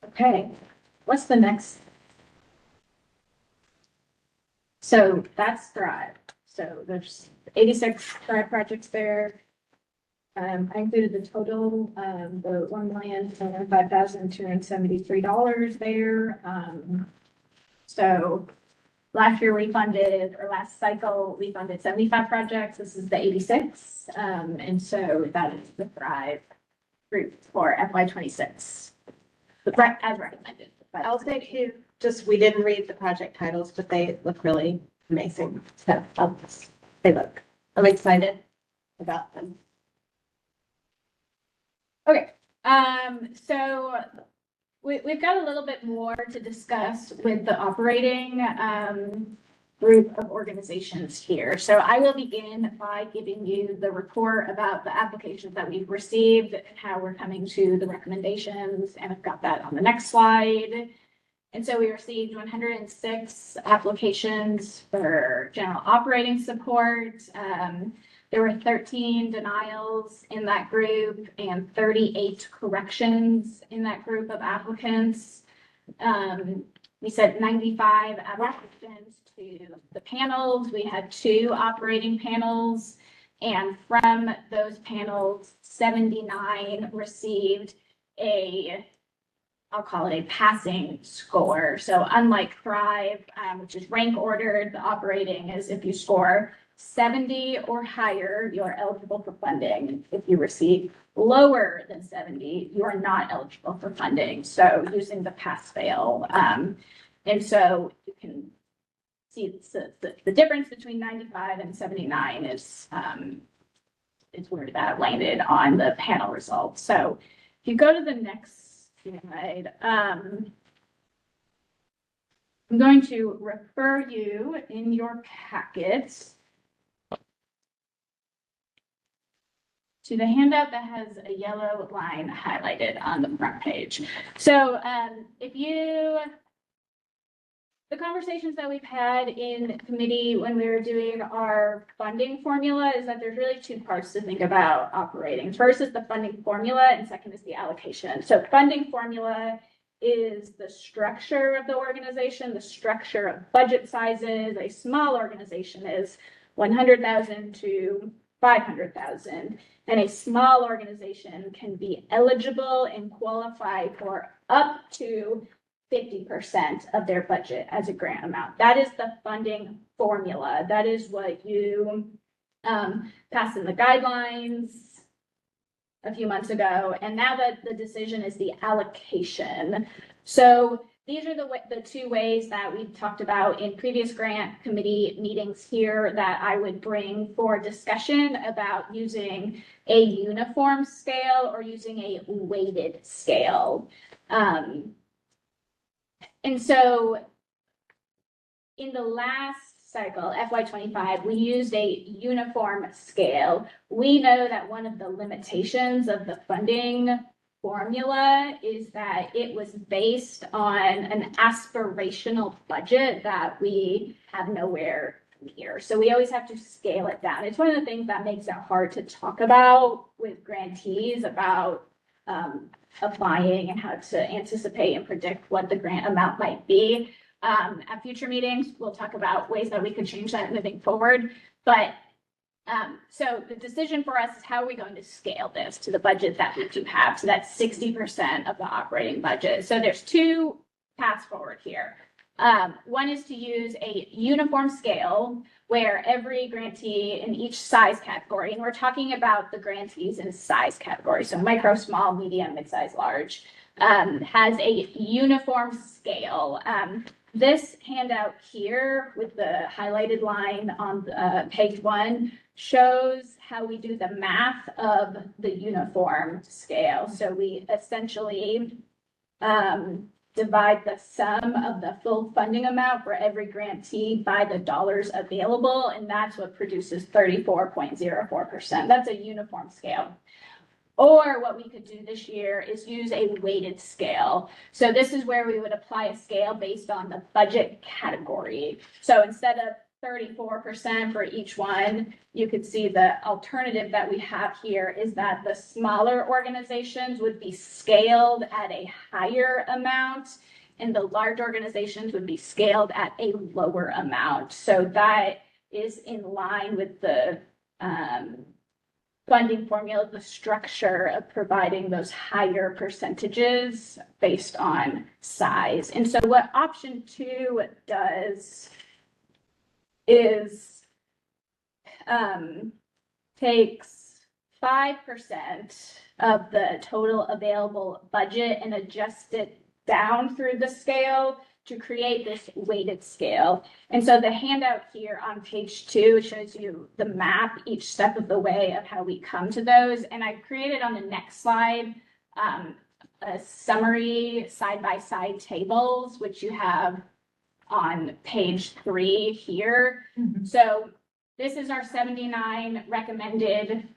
Okay, what's the next? So that's Thrive. So there's 86 Thrive projects there. I included the total, the $1,5,273 there. So last year we funded, or last cycle, we funded 75 projects. This is the 86. And so that is the Thrive group for FY26. As recommended. I'll say too, just, we didn't read the project titles, but they look really amazing. So I'm excited about them. Okay, so we've got a little bit more to discuss with the operating group of organizations here. So I will begin by giving you the report about the applications that we've received and how we're coming to the recommendations. And I've got that on the next slide. And so we received 106 applications for general operating support. There were 13 denials in that group and 38 corrections in that group of applicants. We sent 95 applications to the panels. We had 2 operating panels, and from those panels, 79 received I'll call it a passing score. So unlike Thrive, which is rank ordered, the operating is if you score 70 or higher, you are eligible for funding. If you receive lower than 70, you are not eligible for funding. So using the pass-fail. And so you can see the difference between 95 and 79 is where that landed on the panel results. So if you go to the next slide, I'm going to refer you in your packets to the handout that has a yellow line highlighted on the front page. So the conversations that we've had in committee when we were doing our funding formula is that there's really 2 parts to think about operating. First is the funding formula, and second is the allocation. So funding formula is the structure of the organization, the structure of budget sizes. A small organization is 100,000 to 500,000, and a small organization can be eligible and qualify for up to 50% of their budget as a grant amount. That is the funding formula. That is what you passed in the guidelines a few months ago. And now that the decision is the allocation. So these are the 2 ways that we've talked about in previous grant committee meetings here that I would bring for discussion about using a uniform scale or using a weighted scale. And so in the last cycle, FY25, we used a uniform scale. We know that one of the limitations of the funding formula is that it was based on an aspirational budget that we have nowhere near. So we always have to scale it down. It's one of the things that makes it hard to talk about with grantees about applying and how to anticipate and predict what the grant amount might be. At future meetings, we'll talk about ways that we could change that moving forward. But so the decision for us is how are we going to scale this to the budget that we do have? So that's 60% of the operating budget. So there's 2 paths forward here. One is to use a uniform scale where every grantee in each size category, and we're talking about the grantees in size category, so micro, small, medium, mid-size, large, has a uniform scale. This handout here with the highlighted line on page 1 shows how we do the math of the uniform scale. So we essentially divide the sum of the full funding amount for every grantee by the dollars available, and that's what produces 34.04%. That's a uniform scale. Or what we could do this year is use a weighted scale. So this is where we would apply a scale based on the budget category. So instead of 34% for each one, you could see the alternative that we have here is that the smaller organizations would be scaled at a higher amount and the large organizations would be scaled at a lower amount. So that is in line with the funding formula, the structure of providing those higher percentages based on size. And so what option 2 does is takes 5% of the total available budget and adjusts it down through the scale to create this weighted scale. And so the handout here on page 2 shows you the map each step of the way of how we come to those. And I've created on the next slide a summary side-by-side tables, which you have on page 3 here. So this is our 79 recommended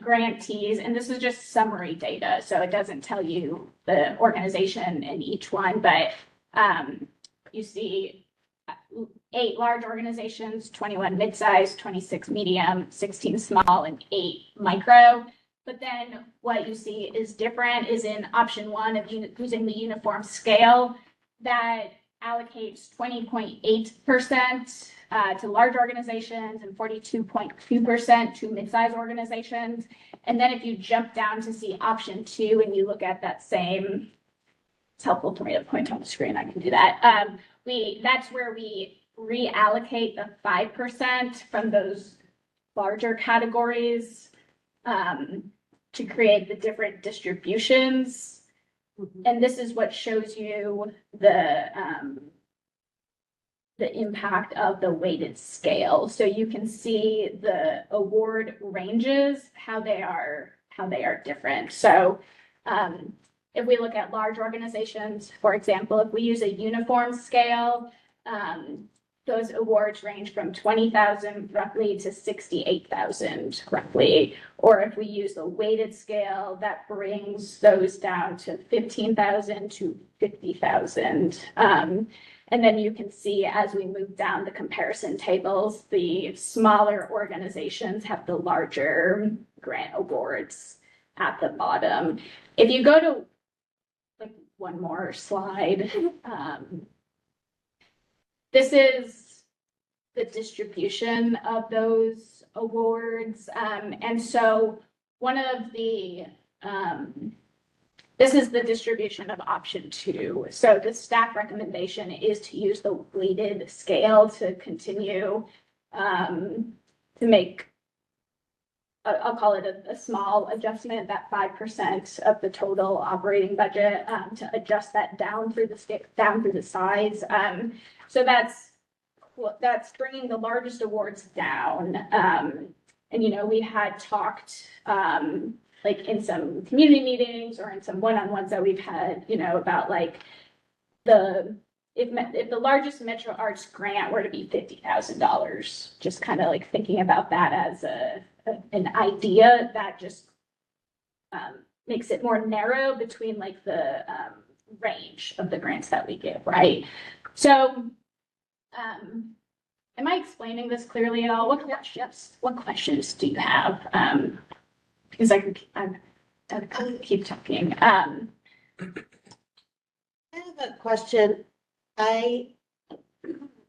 grantees, and this is just summary data. So it doesn't tell you the organization in each one, but you see 8 large organizations, 21 mid-size, 26 medium, 16 small, and 8 micro. But then what you see is different is in option 1 of using the uniform scale that allocates 20.8% to large organizations and 42.2% to mid-size organizations. And then if you jump down to see option 2 and you look at that same, it's helpful for me to point on the screen, I can do that. That's where we reallocate the 5% from those larger categories to create the different distributions. And this is what shows you the impact of the weighted scale. So you can see the award ranges, how they are different. So if we look at large organizations, for example, if we use a uniform scale, those awards range from 20,000 roughly to 68,000 roughly. Or if we use the weighted scale, that brings those down to 15,000 to 50,000. And then you can see as we move down the comparison tables, the smaller organizations have the larger grant awards at the bottom. If you go to like one more slide, this is the distribution of those awards. And so one of the, this is the distribution of option 2. So the staff recommendation is to use the weighted scale to continue to make, I'll call it a small adjustment, that 5% of the total operating budget to adjust that down through the size. So that's bringing the largest awards down. And, you know, we had talked like in some community meetings or in some one-on-ones that we've had, you know, about like if the largest Metro Arts grant were to be $50,000, just kind of like thinking about that as an idea that just makes it more narrow between like the range of the grants that we give, right? So, am I explaining this clearly at all? What questions do you have? Because I can keep talking. I have a question. I'm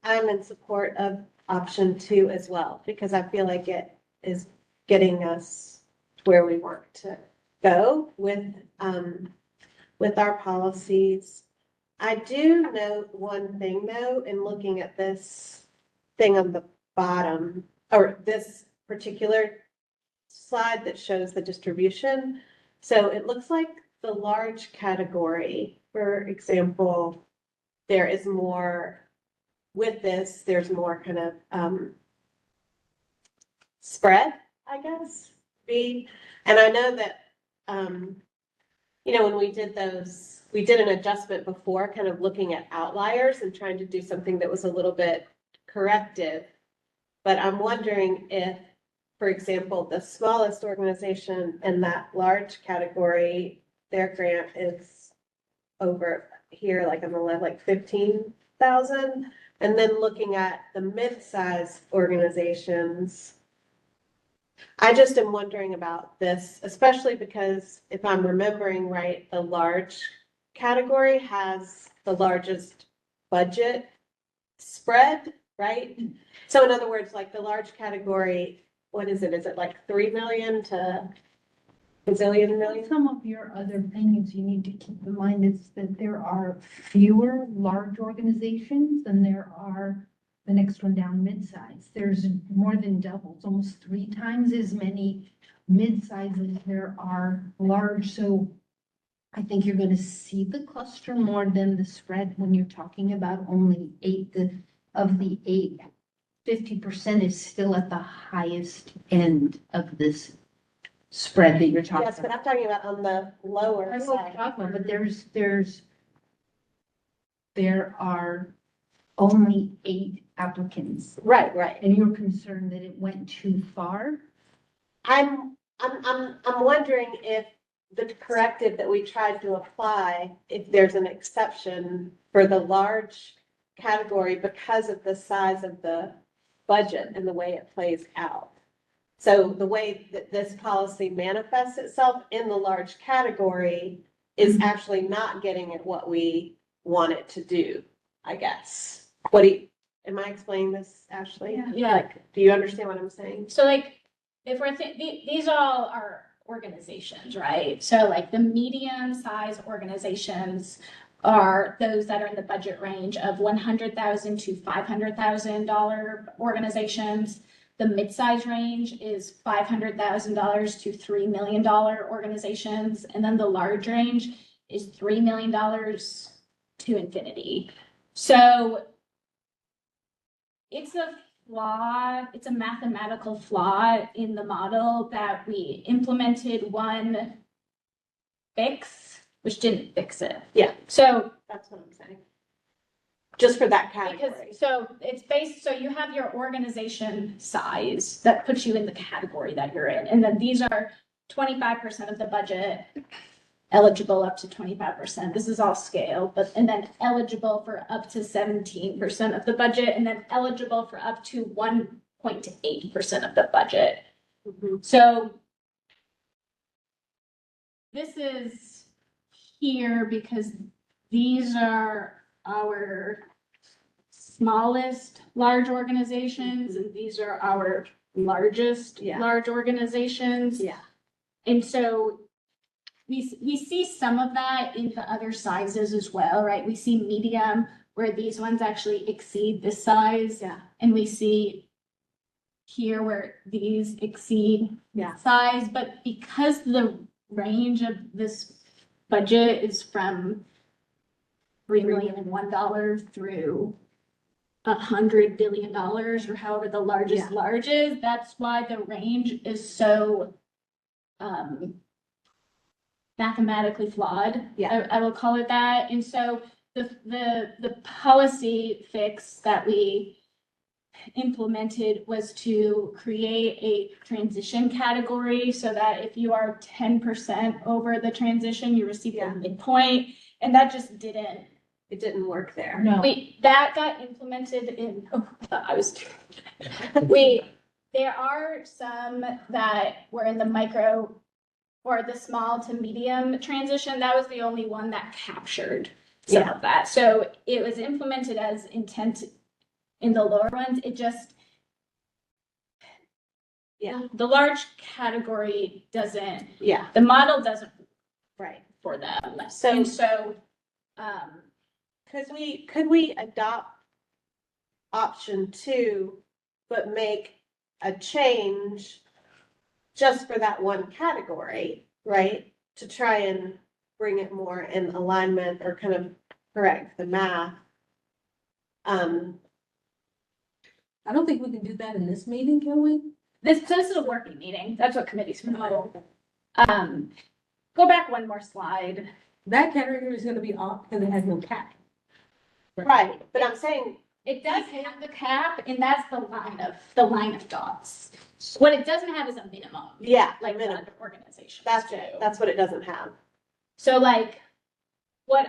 in support of option 2 as well, because I feel like it is getting us where we want to go with our policies. I do note one thing though, in looking at this thing on the bottom, or this particular slide that shows the distribution. So it looks like the large category, for example, there is more with this, there's more kind of spread, I guess, and I know that, you know, when we did those, we did an adjustment before, kind of looking at outliers and trying to do something that was a little bit corrective. But I'm wondering if, for example, the smallest organization in that large category, their grant is over here, like on the left, like 15,000. And then looking at the mid-size organizations, I just am wondering about this, especially because if I'm remembering right, the large category has the largest budget spread, right? So in other words, like the large category, what is it? Is it like 3 million to gazillion million? Some of your other things you need to keep in mind is that there are fewer large organizations than there are the next one down, mid-size. There's more than double, it's almost 3 times as many mid-size as there are large. So I think you're going to see the cluster more than the spread when you're talking about only 8 of the 8. 50% is still at the highest end of this spread that you're talking Yes, but about. I'm talking about on the lower I know what you're side. talking about, but there are only 8 applicants. Right, right. And you're concerned that it went too far? I'm wondering if the corrective that we tried to apply, if there's an exception for the large category because of the size of the budget and the way it plays out. So the way that this policy manifests itself in the large category is actually not getting at what we want it to do, I guess. Am I explaining this, Ashley? Yeah. Like, do you understand what I'm saying? So like, if we're these all are organizations, right? So like the medium-sized organizations are those that are in the budget range of $100,000 to $500,000 organizations. The mid-size range is $500,000 to $3 million organizations, and then the large range is $3 million to infinity. So it's a flaw, it's a mathematical flaw in the model that we implemented one fix, which didn't fix it. Yeah. So That's what I'm saying. Just for that category. because, so it's based, so you have your organization size that puts you in the category that you're in. And then these are 25% of the budget, eligible up to 25%. This is all scale, but, and then eligible for up to 17% of the budget, and then eligible for up to 1.8% of the budget. Mhm. So this is here because these are our smallest large organizations, and these are our largest Yeah. large organizations. Yeah. And so we see some of that in the other sizes as well, right? We see medium where these ones actually exceed this size. Yeah. And we see here where these exceed Yeah. size, but because the range of this budget is from $3,001 through $100 billion, or however the largest Yeah. large is, that's why the range is so mathematically flawed. Yeah. I will call it that. And so the policy fix that we implemented was to create a transition category so that if you are 10% over the transition, you receive Yeah. the midpoint. And that just didn't, It didn't work there. No. that got implemented in, there are some that were in the micro or the small to medium transition. That was the only one that captured some of that. So it was implemented as intent in the lower ones. It just, Yeah. the large category doesn't, Yeah, the model doesn't right. for them. So- And so, Could we adopt option 2, but make a change just for that one category, right? To try and bring it more in alignment or kind of correct the math. I don't think we can do that in this meeting, can we? this is a working meeting. That's what committees for. Go back one more slide. That category is gonna be off because it has no cap. Right, but I'm saying, It does have the cap, and that's the line of dots. What it doesn't have is a minimum, yeah, like minimum. other organizations That's do. it. That's what it doesn't have. So like, what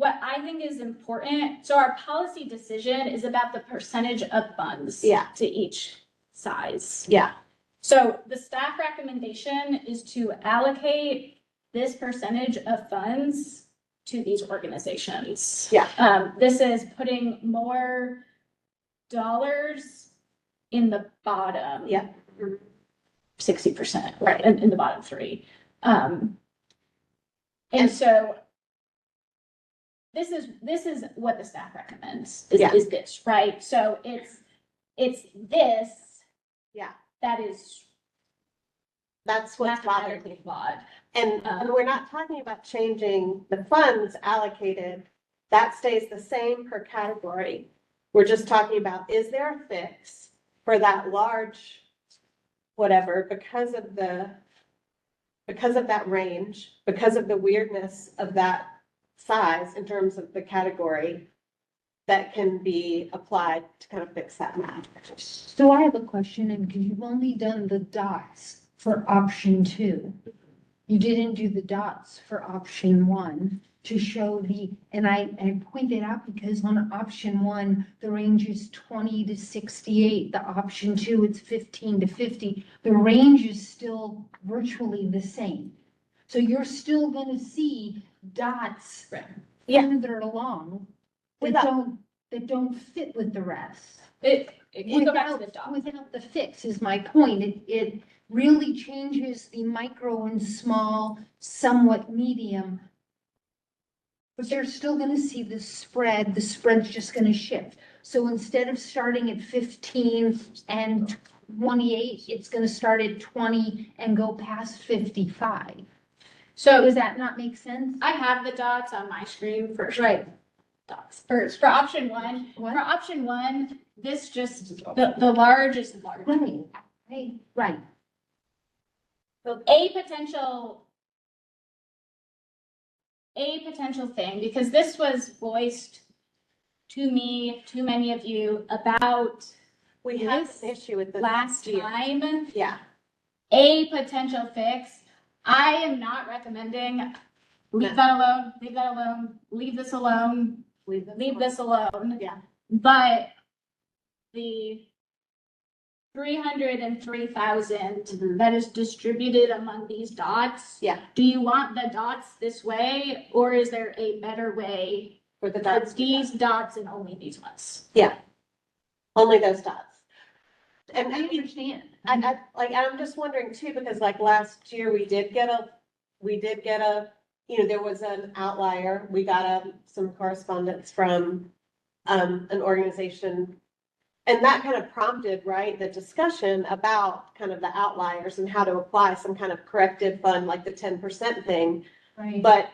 I think is important, so our policy decision is about the percentage of funds. Yeah. To each size. Yeah, So the staff recommendation is to allocate this percentage of funds to these organizations. Yeah. This is putting more dollars in the bottom. Yeah. 60%. Right. In the bottom 3. And so this is what the staff recommends, Yeah. is this, right? So it's this. Yeah. That is that's what's bothering mathematically me. flawed. And we're not talking about changing the funds allocated. That stays the same per category. We're just talking about, is there a fix for that large whatever, because of that range, because of the weirdness of that size in terms of the category? that can be applied to kind of fix that math. So I have a question, and because you've only done the dots for option 2. You didn't do the dots for option 1 to show and I pointed out because on option 1, the range is 20 to 68. The option 2, it's 15 to 50. The range is still virtually the same. So you're still gonna see dots Yeah. further along that Without- don't fit with the rest. You go back to the dot. Without the fix is my point. It really changes the micro and small, somewhat medium. But you're still gonna see the spread's just gonna shift. So instead of starting at 15 and 28, it's gonna start at 20 and go past 55. So Does that not make sense? I have the dots on my screen for Right. dots. For option 1, What? for option 1, this just, the large is large. Right, right. A potential thing, because this was voiced to me, to many of you, about We had an issue with this last year. time. Yeah. A potential fix, I am not recommending, leave that alone, leave that alone, leave this alone, leave this alone. Yeah. But the 303,000 that is distributed among these dots. Yeah. Do you want the dots this way, or is there a better way For the for dots. these dots and only these ones? Only those dots. And I understand. I'm just wondering too, because like last year we did get a, there was an outlier. We got some correspondence from, an organization. And that kind of prompted, right, the discussion about kind of the outliers and how to apply some kind of corrective fund, like the 10% thing. Right. But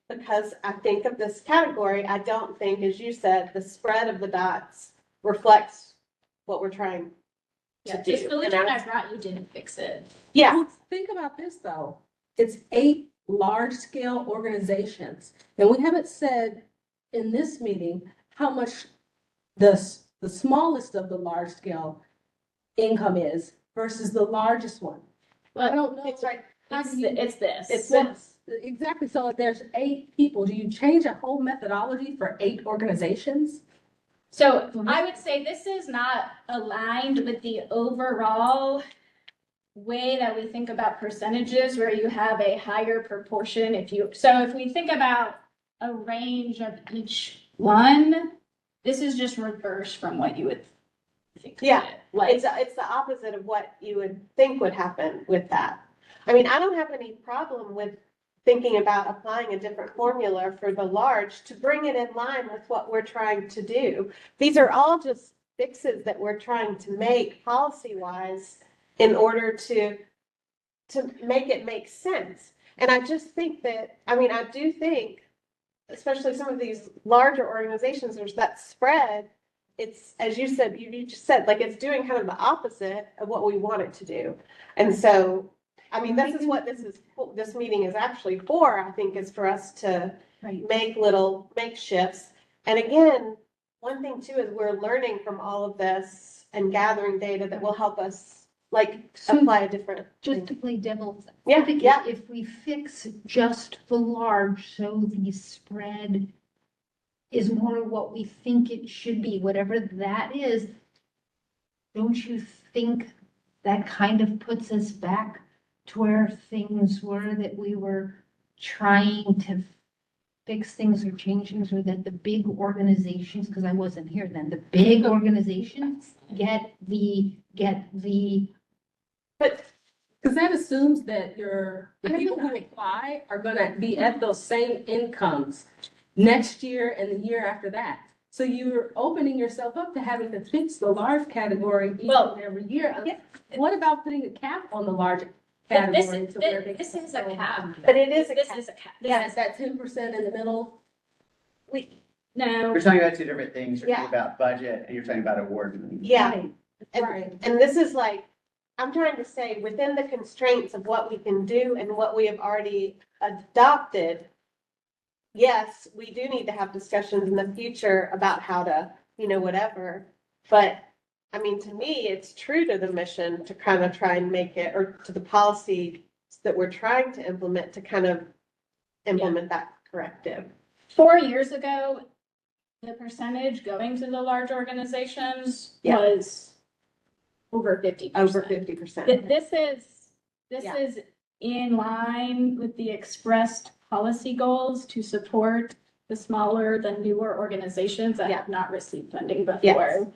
because I think of this category, I don't think, as you said, the spread of the dots reflects what we're trying to do. The solution And I brought you didn't fix it. Yeah, Well, think about this, though. It's 8 large-scale organizations, and we haven't said in this meeting how much the smallest of the large-scale income is versus the largest one. I don't know. it's right. How It's, do you- it's this. It's Well, this. Exactly, so if there's 8 people, do you change a whole methodology for 8 organizations? So I would say this is not aligned with the overall way that we think about percentages, where you have a higher proportion if we think about a range of each one, this is just reverse from what you would think. Yeah, Like, It's the opposite of what you would think would happen with that. I mean, I don't have any problem with thinking about applying a different formula for the large to bring it in line with what we're trying to do. These are all just fixes that we're trying to make policy-wise in order to make it make sense. And I just think that, I do think, especially some of these larger organizations, there's that spread. It's, as you said, you just said, like, it's doing kind of the opposite of what we want it to do. And so, this is what this meeting is actually for, I think, is for us to Right. make shifts. And again, one thing too is we're learning from all of this and gathering data that will help us So apply a different. just to play devil's Yeah, advocate, yeah. if we fix just the large, so the spread is more what we think it should be, whatever that is, don't you think that kind of puts us back to where things were, that we were trying to fix things or change things, or that the big organizations, because I wasn't here then, the big organizations get the But Because that assumes that the people who apply are gonna be at those same incomes next year and the year after that. So you're opening yourself up to having to fix the large category each Well, and every year. yeah. What about putting a cap on the large But this, category to where they? this is a cap. But it is a This cap. is a cap. Yeah, This it's that 10% in the middle. no. We're talking about two different things. You're Yeah. talking about budget and you're talking about award. yeah, Right. and this is I'm trying to say, within the constraints of what we can do and what we have already adopted, yes, we do need to have discussions in the future about how to, whatever. But, I mean, to me, it's true to the mission to kind of try and make it, or to the policy that we're trying to implement to kind of implement that corrective. 4 years ago, the percentage going to the large organizations Yeah. was over 50%. Over 50%. This Yeah. is in line with the expressed policy goals to support the smaller, the newer organizations that Yeah. have not received funding before. Yes.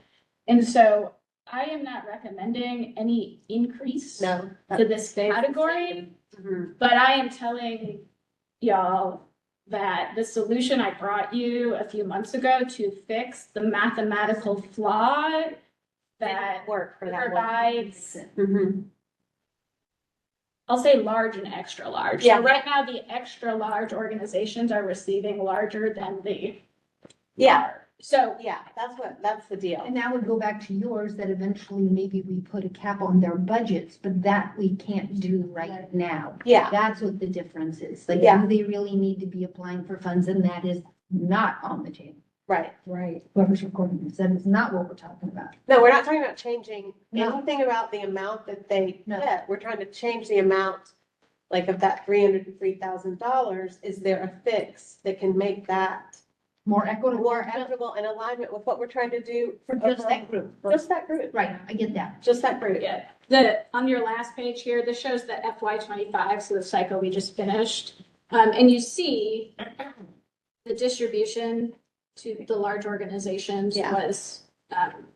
And so I am not recommending any increase No. to this stays the category, same. Mhm. but I am telling y'all that the solution I brought you a few months ago to fix the mathematical flaw that Didn't work for that one. provides, Mhm. I'll say large and extra large. Yeah. So right now, the extra large organizations are receiving larger than the. Yeah, So, yeah, that's the deal. And that would go back to yours, that eventually maybe we put a cap on their budgets, but that we can't do right now. Yeah, That's what the difference is. Like, Yeah. do they really need to be applying for funds? And that is not on the table. right. Right. Whoever's recording this, that is not what we're talking about. No, we're not talking about changing No. anything about the amount that they No. get. We're trying to change the amount, like of that $303,000. Is there a fix that can make that More equitable. more equitable in alignment with what we're trying to do? For just that group. Just that group, Right, I get that. just that group. yeah, on your last page here, this shows the FY 25, so the cycle we just finished. And you see the distribution to the large organizations Yeah. was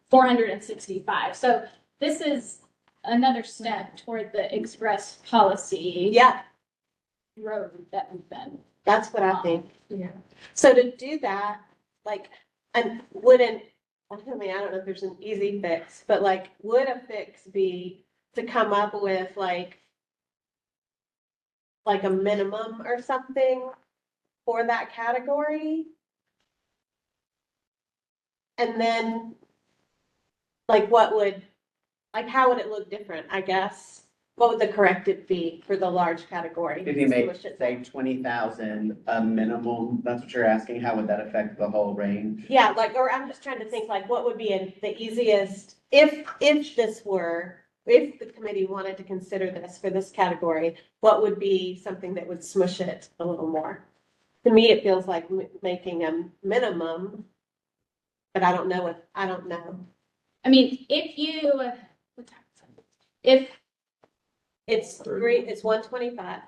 465. So this is another step toward the express policy Yeah, road that we've been. that's what I think. Yeah. So to do that, like, and wouldn't, I mean, I don't know if there's an easy fix, but like, would a fix be to come up with like a minimum or something for that category? And then, like, how would it look different, I guess? What would the corrective be for the large category? If you make, Switch it. say, 20,000 a minimum, that's what you're asking, how would that affect the whole range? Yeah, like, or I'm just trying to think like what would be the easiest, if the committee wanted to consider this for this category, what would be something that would smush it a little more? To me, it feels like making a minimum, but I don't know. I mean, if It's great, it's 125.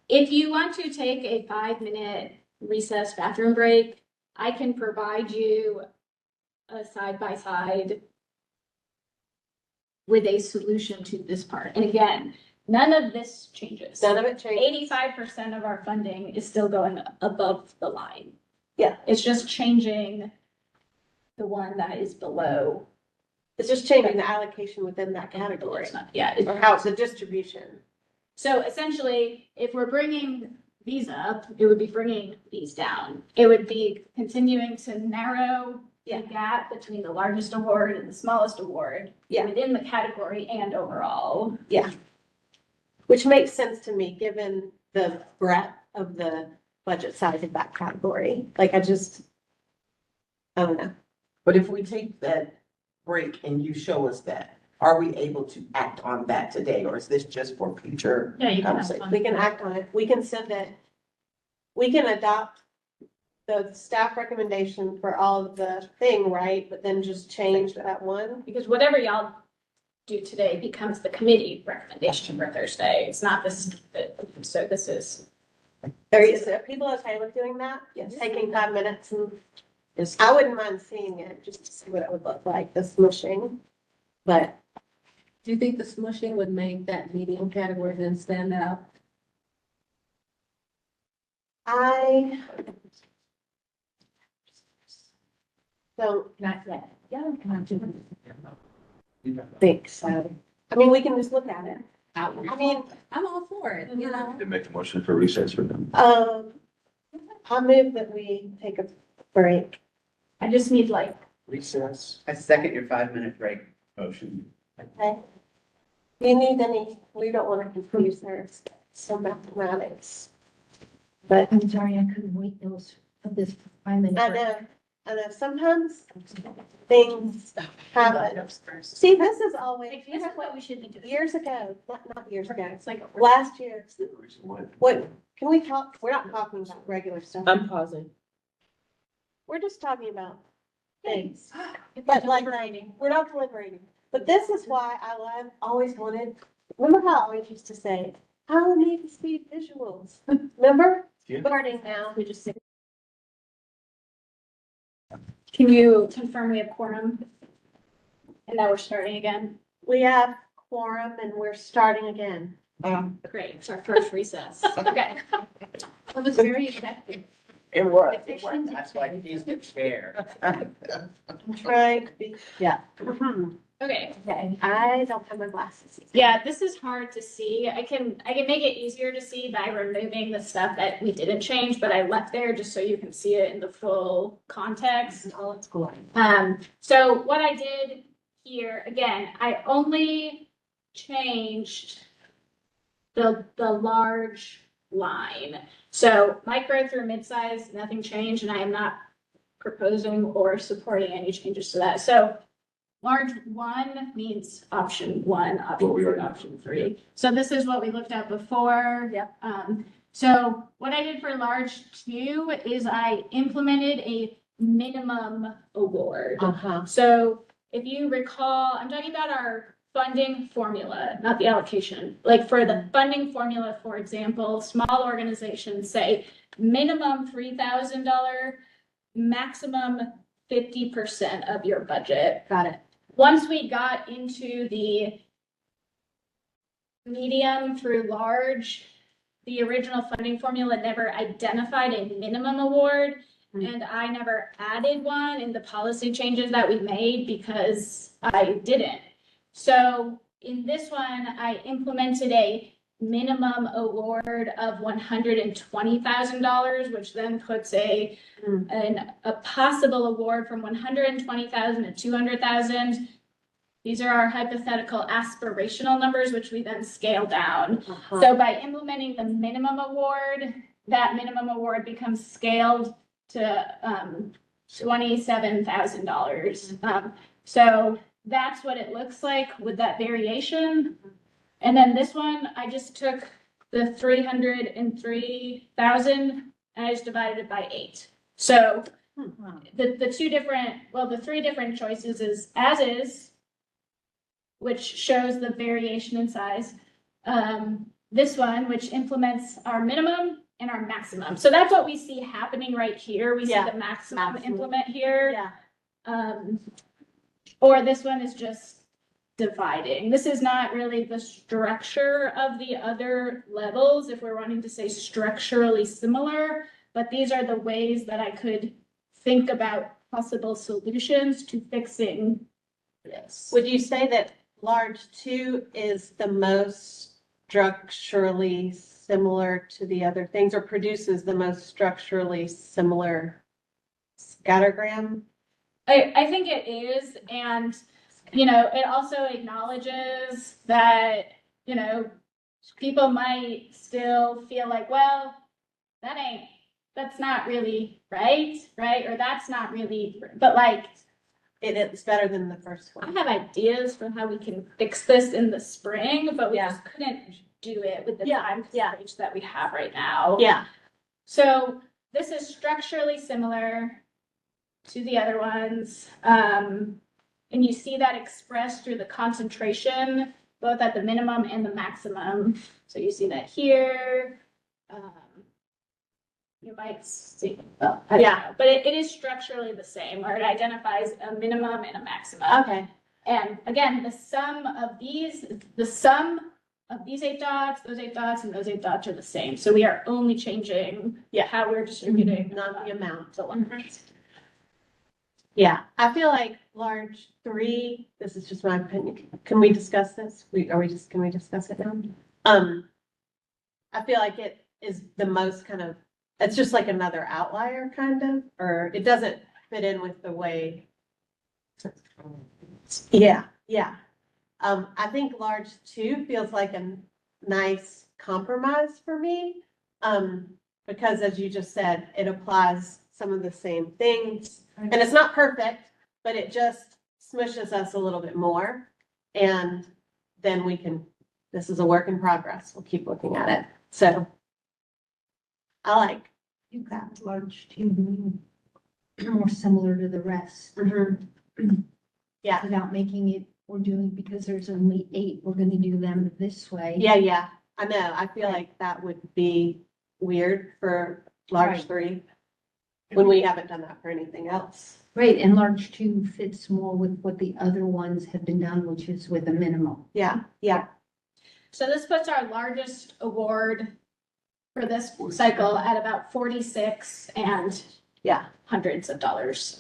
If you want to take a 5-minute recess bathroom break, I can provide you a side-by-side with a solution to this part. And again, none of this changes. None of it changes. 85% of our funding is still going above the line. Yeah. It's just changing the one that is below. It's just changing the allocation within that category, It's not- Yeah. or how it's the distribution. So essentially, if we're bringing these up, it would be bringing these down. It would be continuing to narrow the gap between the largest award and the smallest award. Yeah. Within the category and overall. Which makes sense to me, given the breadth of the budget size of that category. Like, I don't know. But if we take that break and you show us that, are we able to act on that today, or is this just for future Yeah, you can have conversation? fun. We can act on it. We can send it. We can adopt the staff recommendation for all of the thing, right? But then just change that one. Because whatever y'all do today becomes the committee recommendation for Thursday. It's not this, so this is. Are people okay with doing that? Yes. Taking 5 minutes and, Yes. I wouldn't mind seeing it, just to see what it would look like, the smushing. But Do you think the smushing would make that medium category then stand out? I don't Not yet. Yeah, not too. think so. I mean, we can just look at it. I mean, I'm all for it, you know? To make a motion for recess for them. I move that we take a break. I just need like, Recess. I second your 5-minute break motion. Okay. Do you need any, we don't want to confuse our some mathematics. But I'm sorry, I couldn't wait those, for this 5 minutes. I know, sometimes things happen. See, this is always, This is what we should be doing. years ago, not years ago, It's like, last year. What, can we talk, we're not talking about regular stuff. I'm pausing. We're just talking about things. But like, we're not deliberating. But this is why always wanted, remember how I always used to say, I need to see visuals. Remember? Yeah. Starting now. we just. Can you confirm we have quorum? And now we're starting again? We have quorum and we're starting again. Great, it's our first recess. Okay. It was very effective. It was. Efficient. That's why he's the chair. I'm trying to be, yeah. Okay. Okay, I don't have my glasses. Yeah, this is hard to see. I can make it easier to see by removing the stuff that we didn't change, but I left there just so you can see it in the full context. Oh, it's cool. So what I did here, again, I only changed the large line. So micro through mid-size, nothing changed, and I am not proposing or supporting any changes to that. So large 1 means option 1, option What we 2, already- option 3. So this is what we looked at before. Yep. So what I did for large 2 is I implemented a minimum award. Uh-huh. So if you recall, I'm talking about our funding formula, not the allocation. Like for the funding formula, for example, small organizations say minimum $3,000, maximum 50% of your budget. Got it. Once we got into the medium through large, the original funding formula never identified a minimum award. And I never added one in the policy changes that we made because I didn't. So in this one, I implemented a minimum award of $120,000, which then puts a possible award from $120,000 to $200,000. These are our hypothetical aspirational numbers, which we then scale down. Uh-huh. So by implementing the minimum award, that minimum award becomes scaled to $27,000. So that's what it looks like with that variation. And then this one, I just took the 303,000 and I just divided it by 8. So the three different choices is as is, which shows the variation in size. This one, which implements our minimum and our maximum. So that's what we see happening right here. We see Yeah. the maximum Maximum. implement here. Yeah. Or this one is just dividing. This is not really the structure of the other levels, if we're wanting to say structurally similar, but these are the ways that I could think about possible solutions to fixing this. Would you say that large 2 is the most structurally similar to the other things, or produces the most structurally similar scattergram? I think it is, and, it also acknowledges that, people might still feel like, well, that's not really right? Or that's not really, but like, It's better than the first I one. have ideas for how we can fix this in the spring, but we just couldn't do it with the time constraints that we have right now. Yeah. So this is structurally similar to the other ones. And you see that expressed through the concentration, both at the minimum and the maximum. So you see that here. You might see, well, I don't know, but it is structurally the same, or it identifies a minimum and a maximum. Okay. And again, the sum of these 8 dots, those 8 dots, and those 8 dots are the same. So we are only changing how we're distributing. Not the amount. The ones. Yeah, I feel like large 3, this is just my opinion. Can we discuss this? Can we discuss it now? I feel like it is the most it's just like another outlier kind of, or it doesn't fit in with the way. Yeah. I think large 2 feels like a nice compromise for me. because as you just said, it applies some of the same things. And it's not perfect, but it just smushes us a little bit more. And then we can, this is a work in progress. We'll keep looking at it. So I like You got large two, more similar to the rest. Yeah. Without making it, we're doing, because there's only 8, we're gonna do them this way. Yeah. I know. I feel like that would be weird for large Right. 3 when we haven't done that for anything else. Right, and large 2 fits more with what the other ones have been done, which is with a minimum. Yeah. So this puts our largest award for this cycle at about 46 and Yeah. hundreds of dollars.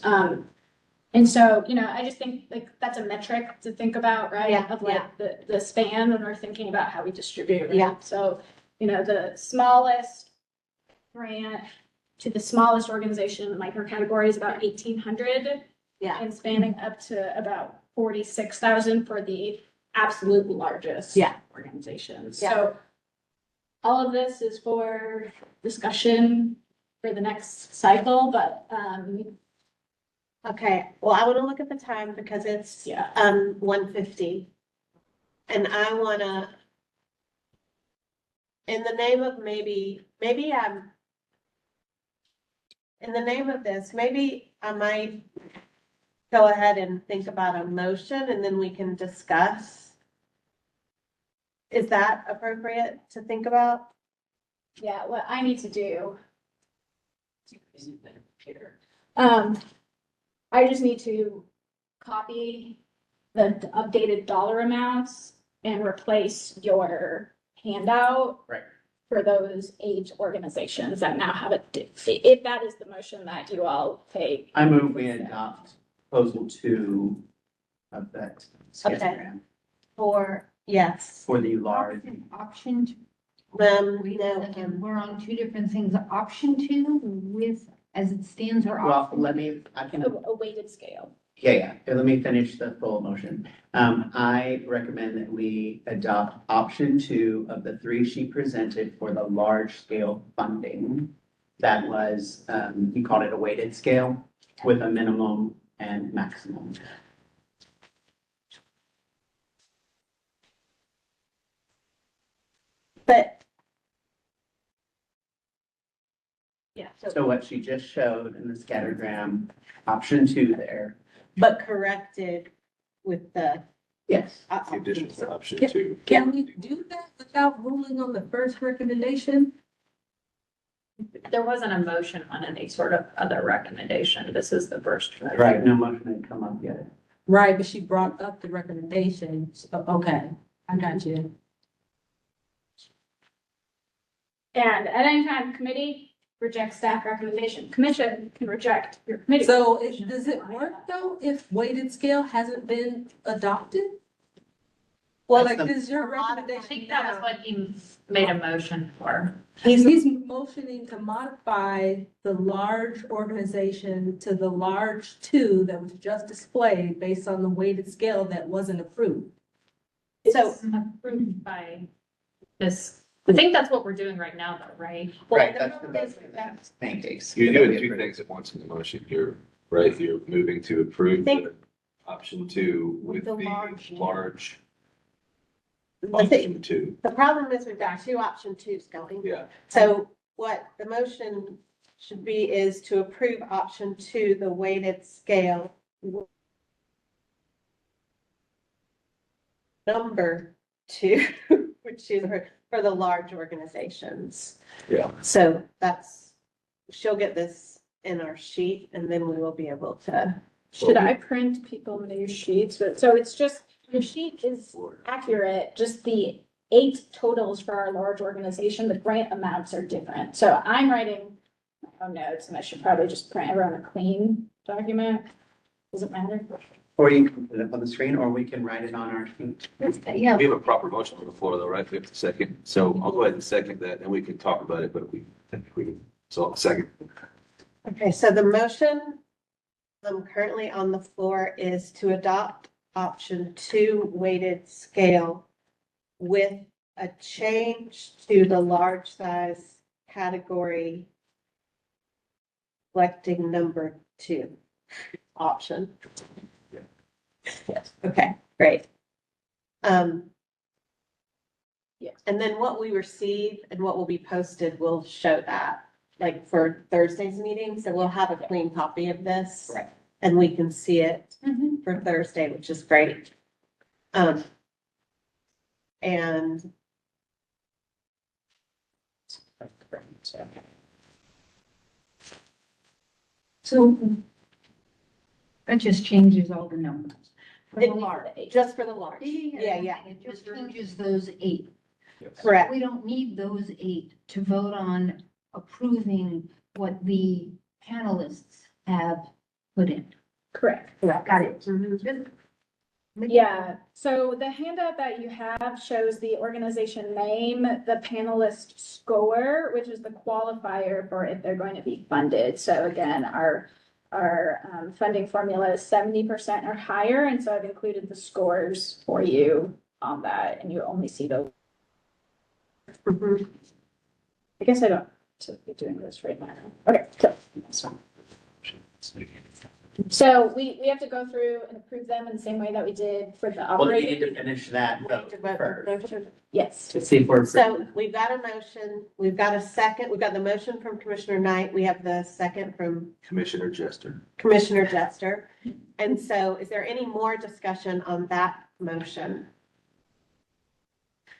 And so, you know, I just think like that's a metric to think about, right? Yeah, Of like the span when we're thinking about how we distribute. Right? Yeah. So, you know, the smallest grant to the smallest organization in micro category is about 1,800. Yeah. And spanning up to about 46,000 for the absolute largest. Yeah. Organizations. Yeah. So all of this is for discussion for the next cycle, but, Okay. Well, I want to look at the time because it's yeah. 1:50. And I wanna, in the name of in the name of this, maybe I might go ahead and think about a motion and then we can discuss. Is that appropriate to think about? Yeah, what I need to do. I just need to copy the updated dollar amounts and replace your handout. Right. For those 8 organizations that now have if that is the motion that you all take. I move we adopt proposal 2 of that schedule Yes. for the large. Option, wait a No, second, we're on 2 different things. Option 2 with, as it stands, or Well, option. I can. A weighted scale. Yeah. Let me finish the full motion. I recommend that we adopt option 2 of the 3 she presented for the large scale funding. That was, he called it a weighted scale with a minimum and maximum. but. Yeah, So what she just showed in the scattergram, option 2 there. but corrected with the. Yes. The additional option Yeah. 2. Can we do that without ruling on the first recommendation? There wasn't a motion on any sort of other recommendation. This is the first. Right, no motion had come up yet. Right, but she brought up the recommendation. So, okay, I got you. And at any time, committee rejects staff recommendation. Commission can reject your committee. So recommendation. does it work though if weighted scale hasn't been adopted? Well, Like, That's the- is your I recommendation think that was now? what he made a motion for. He's motioning to modify the large organization to the large 2 that was just displayed based on the weighted scale that wasn't approved. So, It's approved by this, I think that's what we're doing right now though, right? Right, that's the pancakes. You're doing 2 things at once in the motion. You're moving to approve Think- the option 2 with the the large. large the thing, option 2. the problem is we've got 2 option 2s going. Yeah. So what the motion should be is to approve option 2, the weighted scale. Number 2, which is for the large organizations. Yeah. So she'll get this in our sheet and then we will be able to. Should I print people new sheets? But so it's just, your sheet is accurate, just the 8 totals for our large organization, the grant amounts are different. So I'm writing my own notes and I should probably just print everyone a clean document. Does it matter? Or you can put it up on the screen, or we can write it on our sheet. Yeah, We have a proper motion on the floor though, right? We have to second. So I'll go ahead and second that and we can talk about it, but so I'll second. Okay, so the motion currently on the floor is to adopt option 2 weighted scale with a change to the large size category selecting number 2 option. Yes, okay, great. Yes. And then what we receive and what will be posted will show that, like for Thursday's meeting, so we'll have a clean copy of this. Right. And we can see it Mhm. for Thursday, which is great. And So that just changes all the numbers. For the It- large. just for the large, yeah, It just changes those 8. correct. We don't need those 8 to vote on approving what the panelists have put in. Correct. Got it. Mhm. Yeah, so the handout that you have shows the organization name, the panelist score, which is the qualifier for if they're going to be funded. So again, our funding formula is 70% or higher, and so I've included the scores for you on that, and you only see those. Mhm. I guess I don't, to be doing this right now. Okay, so we have to go through and approve them in the same way that we did for the Well, we need operating. to finish that We need vote to vote first. the motion. Yes. To see if we're. So we've got a motion, we've got a second, we've got the motion from Commissioner Knight, we have the second from Commissioner Jester. Commissioner Jester. And so is there any more discussion on that motion?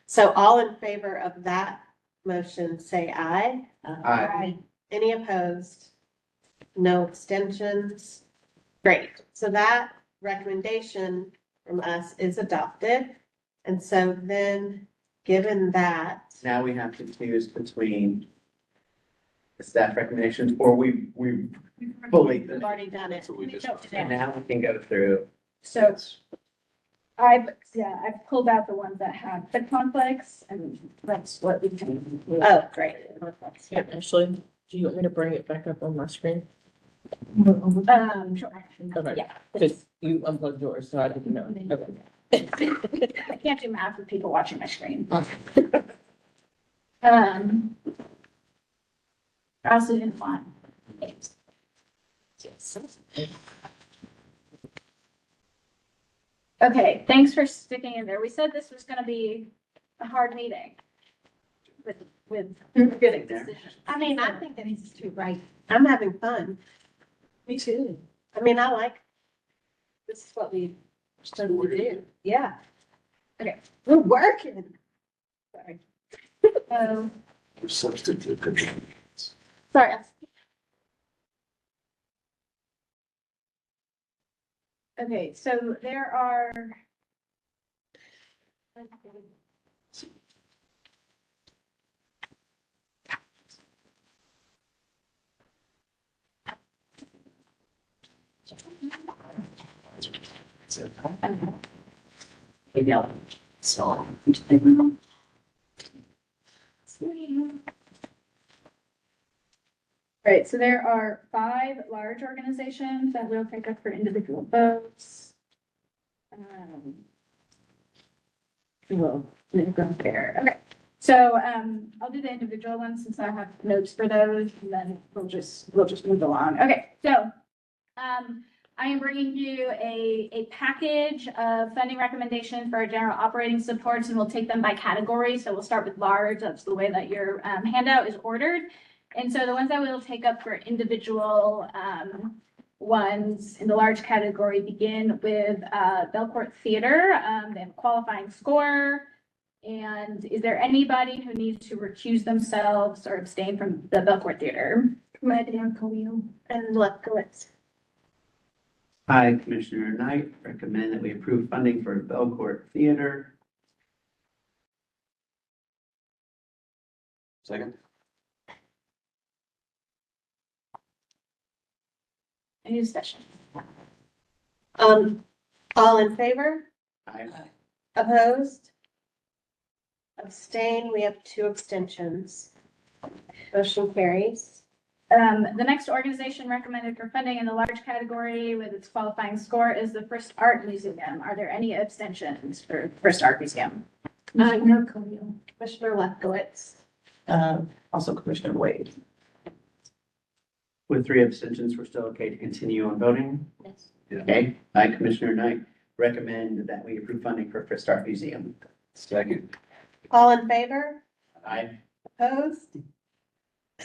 So all in favor of that motion, say aye. Aye. Any opposed? No abstentions? Great. So that recommendation from us is adopted. And so then, given that, Now we have to choose between the staff recommendations, or we fully, we've already done it. So we just. and now we can go through. So I've pulled out the ones that have the conflicts, and that's what we can. Oh, great. Yeah, Ashley, do you want me to bring it back up on my screen? Sure. Okay. Yeah. Because you unplugged yours, so I didn't know. Okay. I can't do math with people watching my screen. Okay. I also didn't want names. Okay, thanks for sticking in there. We said this was gonna be a hard meeting with Getting there. decisions. I mean, I think That is too right. I'm having fun. Me too. I mean, I like, this is what we started to do. Yeah. Okay. We're working. Sorry. Substitute. Sorry. Okay, so there are. Maybe I'll. So. Right, so there are 5 large organizations that will take up for individual votes. We'll go there. Okay, so I'll do the individual ones since I have notes for those, and then we'll just move along. Okay, so I am bringing you a package of funding recommendations for our general operating supports, and we'll take them by category. So we'll start with large. That's the way that your handout is ordered. And so the ones that we'll take up for individual ones in the large category begin with Belcourt Theater. They have a qualifying score. And is there anybody who needs to recuse themselves or abstain from the Belcourt Theater? And Lefkowitz. I, Commissioner Knight, recommend that we approve funding for Belcourt Theater. Second? Any discussion? All in favor? Aye. Opposed? Abstain, we have 2 abstentions. Motion carries. The next organization recommended for funding in the large category with its qualifying score is the First Art Museum. Are there any abstentions for First Art Museum? Commissioner Lefkowitz. Also Commissioner Wade. With 3 abstentions, we're still okay to continue on voting? Yes. Okay, I, Commissioner Knight, recommend that we approve funding for First Art Museum. Second. All in favor? Aye. Opposed?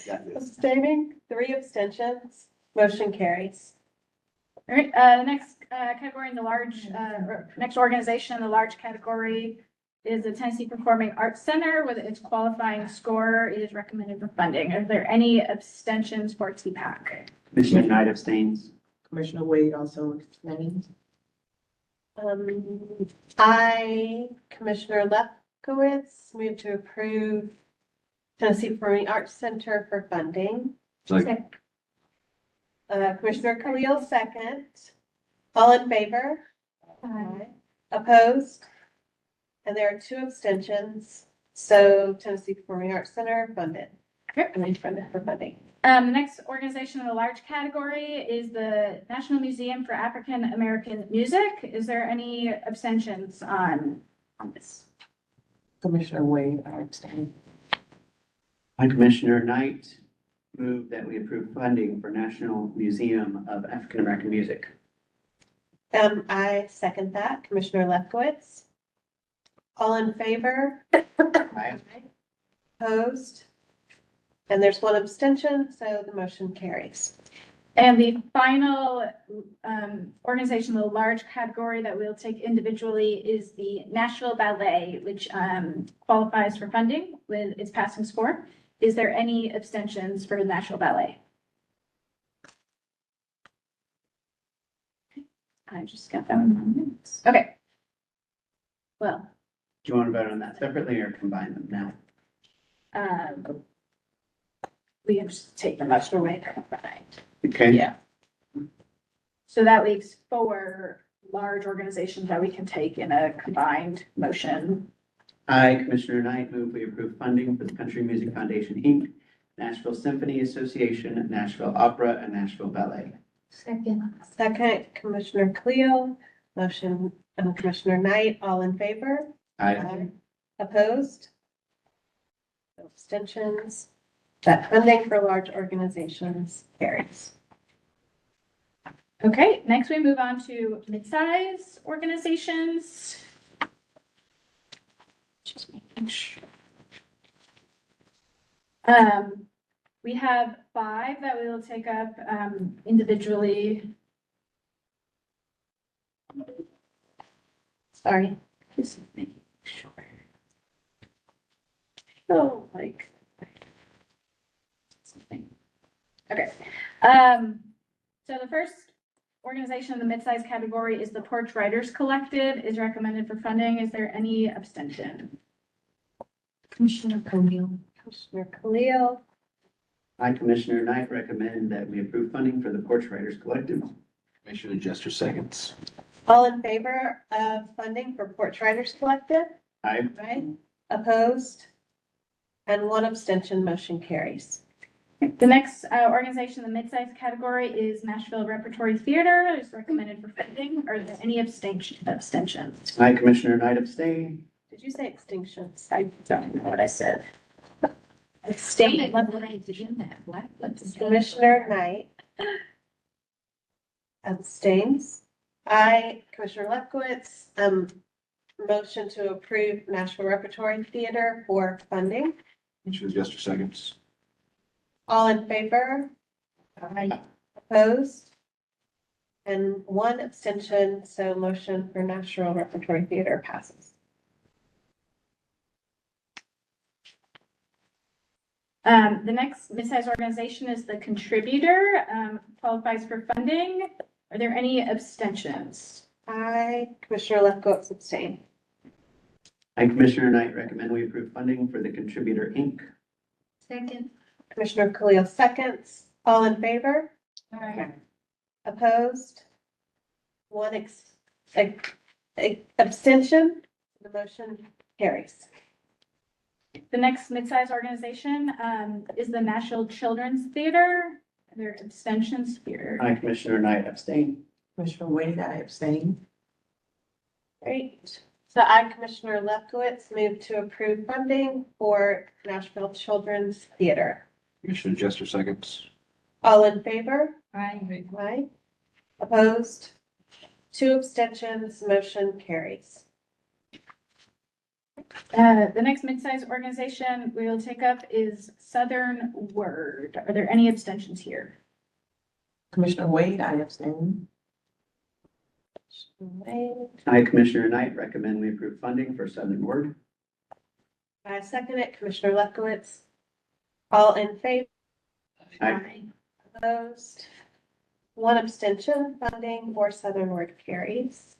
Got this. Abstaining? 3 abstentions. Motion carries. All right, next category in the large, next organization in the large category is the Tennessee Performing Arts Center with its qualifying score is recommended for funding. Are there any abstentions for TPAC? Commissioner Knight abstains. Commissioner Wade also abstains. I, Commissioner Lefkowitz, move to approve Tennessee Performing Arts Center for funding. Second. Commissioner Khalil, second. All in favor? Aye. Opposed? And there are 2 abstentions. So Tennessee Performing Arts Center funded. Funded for funding. The next organization in the large category is the National Museum for African American Music. Is there any abstentions on this? Commissioner Wade, I abstain. I, Commissioner Knight, move that we approve funding for National Museum of African American Music. I second that. Commissioner Lefkowitz. All in favor? Aye. Opposed? And there's 1 abstention, so the motion carries. And the final organization in the large category that we'll take individually is the Nashville Ballet, which qualifies for funding with its passing score. Is there any abstentions for the Nashville Ballet? I just got that one. Okay. Well, Do you want to vote on that separately or combine them now? we can just take the motion away. Okay. Yeah. So that leaves 4 large organizations that we can take in a combined motion. I, Commissioner Knight, move we approve funding for the Country Music Foundation, Inc., Nashville Symphony Association, Nashville Opera, and Nashville Ballet. Second. Second, Commissioner Cleo. Motion, Commissioner Knight. All in favor? Aye. Opposed? No abstentions. That funding for large organizations carries. Okay, next we move on to mid-size organizations. Just making sure. We have 5 that we will take up individually. Sorry. Just making sure. Oh, like. Something. Okay. So the first organization in the mid-size category is the Porch Writers Collective, is recommended for funding. Is there any abstention? Commissioner Coniel. Commissioner Khalil. I, Commissioner Knight, recommend that we approve funding for the Porch Writers Collective. Commissioner Jester seconds. All in favor of funding for Porch Writers Collective? Aye. Right. Opposed? And 1 abstention, motion carries. The next organization in the mid-size category is Nashville Repertory Theater, is recommended for funding. Are there any abstentions? I, Commissioner Knight, abstain. Did you say extinctions? I don't know what I said. Abstain. Commissioner Knight abstains. I, Commissioner Lefkowitz, motion to approve Nashville Repertory Theater for funding. Commissioner Jester seconds. All in favor? Aye. Opposed? And 1 abstention, so motion for Nashville Repertory Theater passes. The next mid-size organization is the Contributor, qualifies for funding. Are there any abstentions? I, Commissioner Lefkowitz, abstain. I, Commissioner Knight, recommend we approve funding for the Contributor, Inc. Second. Commissioner Khalil seconds. All in favor? Opposed? 1 abstention. The motion carries. The next mid-size organization is the Nashville Children's Theater. Are there abstentions here? I, Commissioner Knight, abstain. Commissioner Wade, I abstain. Great. So I, Commissioner Lefkowitz, move to approve funding for Nashville Children's Theater. Commissioner Jester seconds. All in favor? Aye. Aye. Opposed? 2 abstentions, motion carries. The next mid-sized organization we will take up is Southern Word. Are there any abstentions here? Commissioner Wade, I abstain. I, Commissioner Knight, recommend we approve funding for Southern Word. I second it, Commissioner Lefkowitz. All in favor? Aye. Opposed? 1 abstention, funding for Southern Word carries.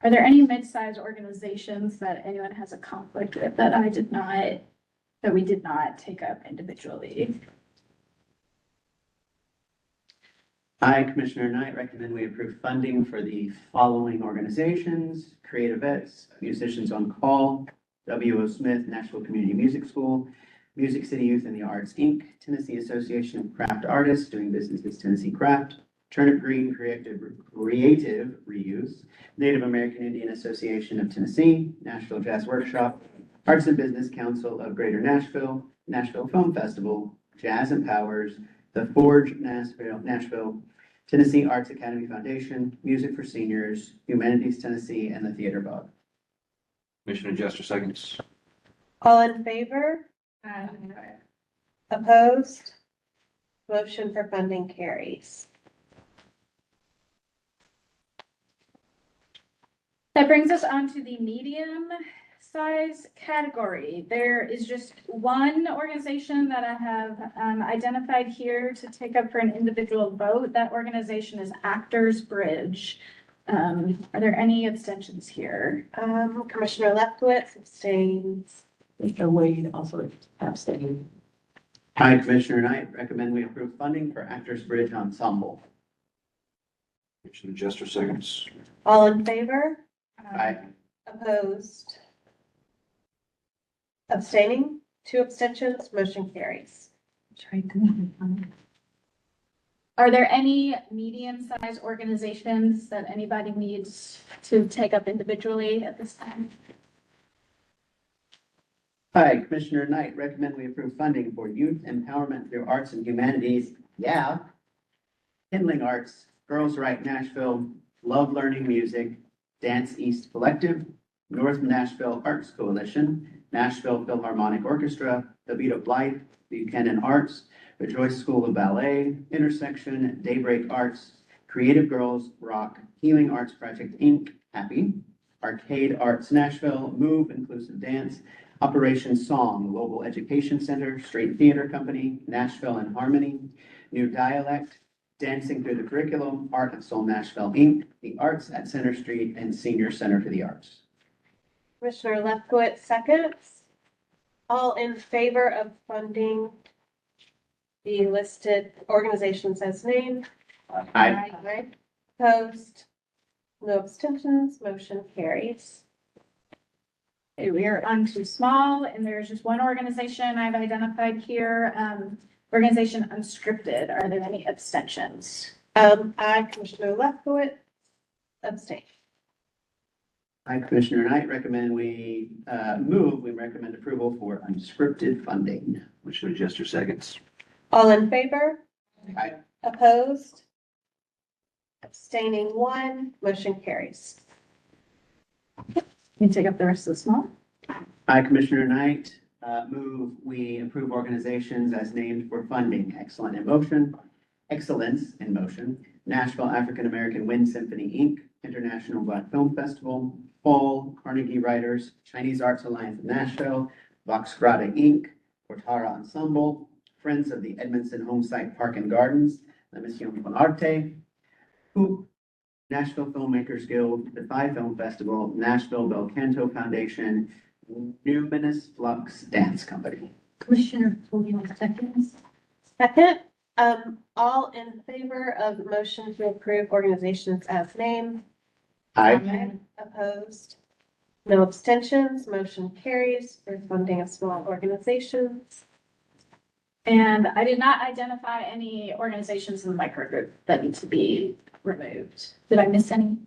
Are there any mid-sized organizations that anyone has a conflict with that we did not take up individually? I, Commissioner Knight, recommend we approve funding for the following organizations: Creative Vets, Musicians on Call, W.O. Smith Nashville Community Music School, Music City Youth in the Arts, Inc., Tennessee Association of Craft Artists, doing business as Tennessee Craft, Turnip Green Creative Reuse, Native American Indian Association of Tennessee, Nashville Jazz Workshop, Arts and Business Council of Greater Nashville, Nashville Film Festival, Jazz Empowers, The Forge Nashville, Tennessee Arts Academy Foundation, Music for Seniors, Humanities Tennessee, and the Theater Bug. Commissioner Jester seconds. All in favor? Opposed? Motion for funding carries. That brings us on to the medium size category. There is just one organization that I have identified here to take up for an individual vote. That organization is Actors Bridge. Are there any abstentions here? Commissioner Lefkowitz abstains. Commissioner Wade also abstain. I, Commissioner Knight, recommend we approve funding for Actors Bridge Ensemble. Commissioner Jester seconds. All in favor? Aye. Opposed? Abstaining? 2 abstentions, motion carries. Are there any medium-sized organizations that anybody needs to take up individually at this time? Hi, Commissioner Knight, recommend we approve funding for youth empowerment through arts and humanities. Yeah. Kindling Arts, Girls Right Nashville, Love Learning Music, Dance East Collective, North Nashville Arts Coalition, Nashville Philharmonic Orchestra, The Vita Blythe, Buchanan Arts, Rejoice School of Ballet, Intersection, Daybreak Arts, Creative Girls Rock, Healing Arts Project Inc., Happy, Arcade Arts Nashville, Move Inclusive Dance, Operation Song, Global Education Center, Straight Theater Company, Nashville and Harmony, New Dialect, Dancing Through the Curriculum, Art of Soul Nashville Inc., The Arts at Center Street, and Senior Center for the Arts. Commissioner Lefkowitz seconds. All in favor of funding the listed organizations as named? Aye. Aye. Opposed? No abstentions, motion carries. Okay, we are on to small, and there's just one organization I've identified here, organization Unscripted. Are there any abstentions? I, Commissioner Lefkowitz, abstain. I, Commissioner Knight, recommend we recommend approval for unscripted funding. Commissioner Jester seconds. All in favor? Aye. Opposed? Abstaining 1, motion carries. You can take up the rest of the small. I, Commissioner Knight, we approve organizations as named for funding. Excellence in Motion, Nashville African American Wind Symphony, Inc., International Black Film Festival, Fall, Carnegie Writers, Chinese Arts Alliance of Nashville, Vox Grata, Inc., Portara Ensemble, Friends of the Edmondson Homesite Park and Gardens, La Mission Con Arte, Hoop, Nashville Filmmakers Guild, the Phi Film Festival, Nashville Bel Canto Foundation, Numinous Flux Dance Company. Commissioner Fogle seconds. Second, all in favor of motion to approve organizations as named? Aye. Opposed? No abstentions, motion carries for funding of small organizations. And I did not identify any organizations in the microgroup that need to be removed. Did I miss any?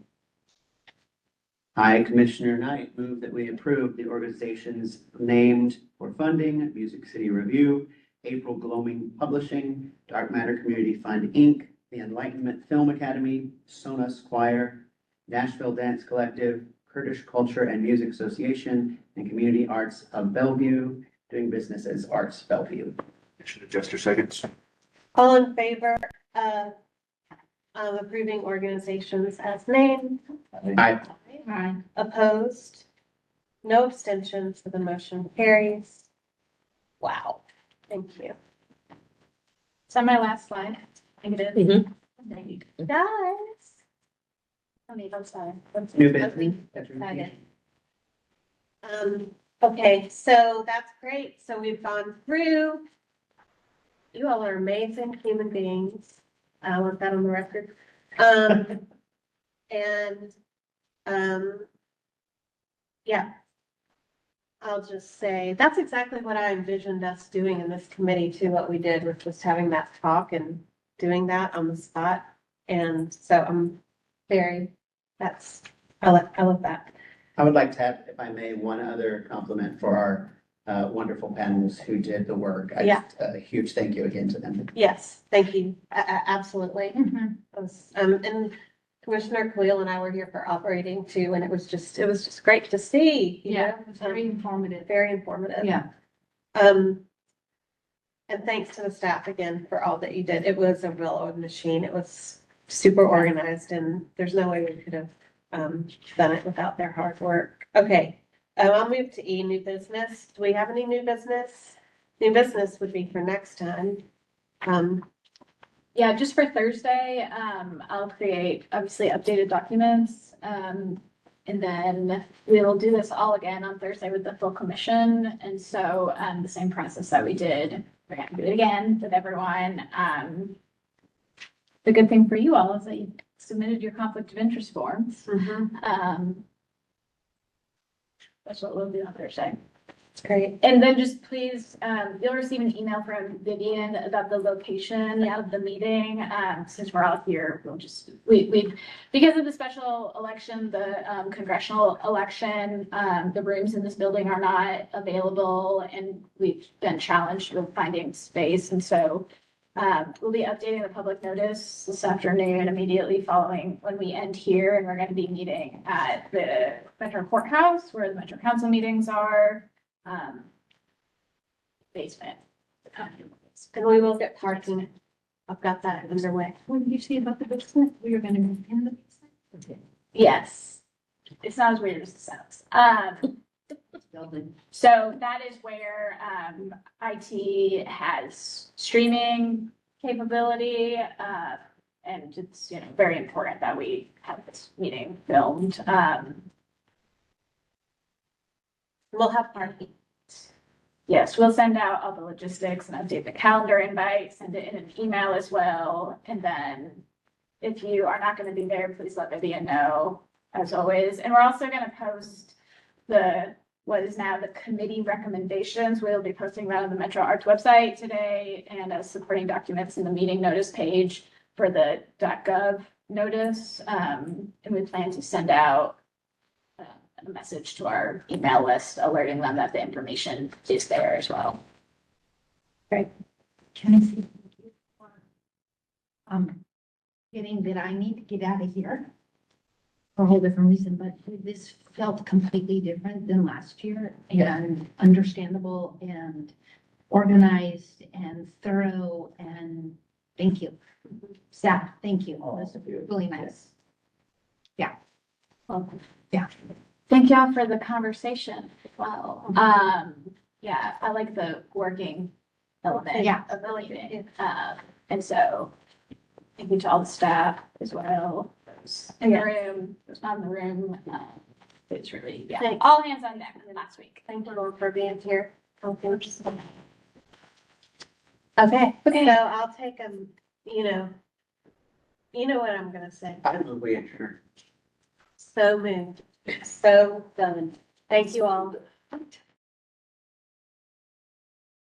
I, Commissioner Knight, move that we approve the organizations named for funding: Music City Review, April Gloaming Publishing, Dark Matter Community Fund, Inc., the Enlightenment Film Academy, Sonas Choir, Nashville Dance Collective, Kurdish Culture and Music Association, and Community Arts of Bellevue, doing business as Arts Bellevue. Commissioner Jester seconds. All in favor of approving organizations as named? Aye. Aye. Opposed? No abstentions, so the motion carries. Wow, thank you. So my last slide. Negative. Mhm. Guys. I'm sorry. New business. Okay, so that's great. So we've gone through. You all are amazing human beings. I want that on the record. And, yeah. I'll just say, that's exactly what I envisioned us doing in this committee too, what we did, was just having that talk and doing that on the spot. And so I'm very, I love that. I would like to have, if I may, one other compliment for our wonderful panelists who did the work. Yeah. A huge thank you again to them. Yes, thank you. Absolutely. Mhm. And Commissioner Khalil and I were here for operating too, and it was just great to see. you Yeah, know, it was very informative. very informative. Yeah. And thanks to the staff again for all that you did. It was a real old machine. It was super organized, and there's no way we could have done it without their hard work. Okay, I'll move to E, new business. Do we have any new business? New business would be for next time. Yeah, just for Thursday, I'll create obviously updated documents. And then we'll do this all again on Thursday with the full commission. And so, the same process that we did, we're gonna do it again with everyone. The good thing for you all is that you submitted your conflict of interest forms. That's what we'll do on Thursday. Great. And then just please, you'll receive an email from Vivian about the location of the meeting. Since we're all here, we've, because of the special election, the congressional election, the rooms in this building are not available, and we've been challenged with finding space. And so we'll be updating the public notice this afternoon immediately following when we end here. And we're going to be meeting at the Metro Courthouse where the Metro Council meetings are. Basement. And we will get parking. I've got that underway. What did you say about the basement? We were gonna move in the basement? Yes. It's not as weird as it sounds. So that is where, IT has streaming capability, and it's, very important that we have this meeting filmed. We'll have parking. Yes, we'll send out all the logistics and update the calendar invite, send it in an email as well. And then if you are not going to be there, please let Vivian know, as always. And we're also going to post what is now the committee recommendations. We'll be posting that on the Metro Arts website today, and as supporting documents in the meeting notice page for the .gov notice. And we plan to send out a message to our email list, alerting them that the information is there as well. Can I see? Getting that I need to get out of here for a whole different reason, but this felt completely different than last year and understandable and organized and thorough, and thank you. Staff, thank you. It was really nice. Thank y'all for the conversation as well. Yeah, I like the working element of the meeting. And so thank you to all the staff as well, those in the room, those not in the room. It's really, Thanks. all hands on deck last week. Thank you all for being here. Okay, so I'll take you know what I'm gonna say. I move we adjourn. So moved, so done. Thank you all.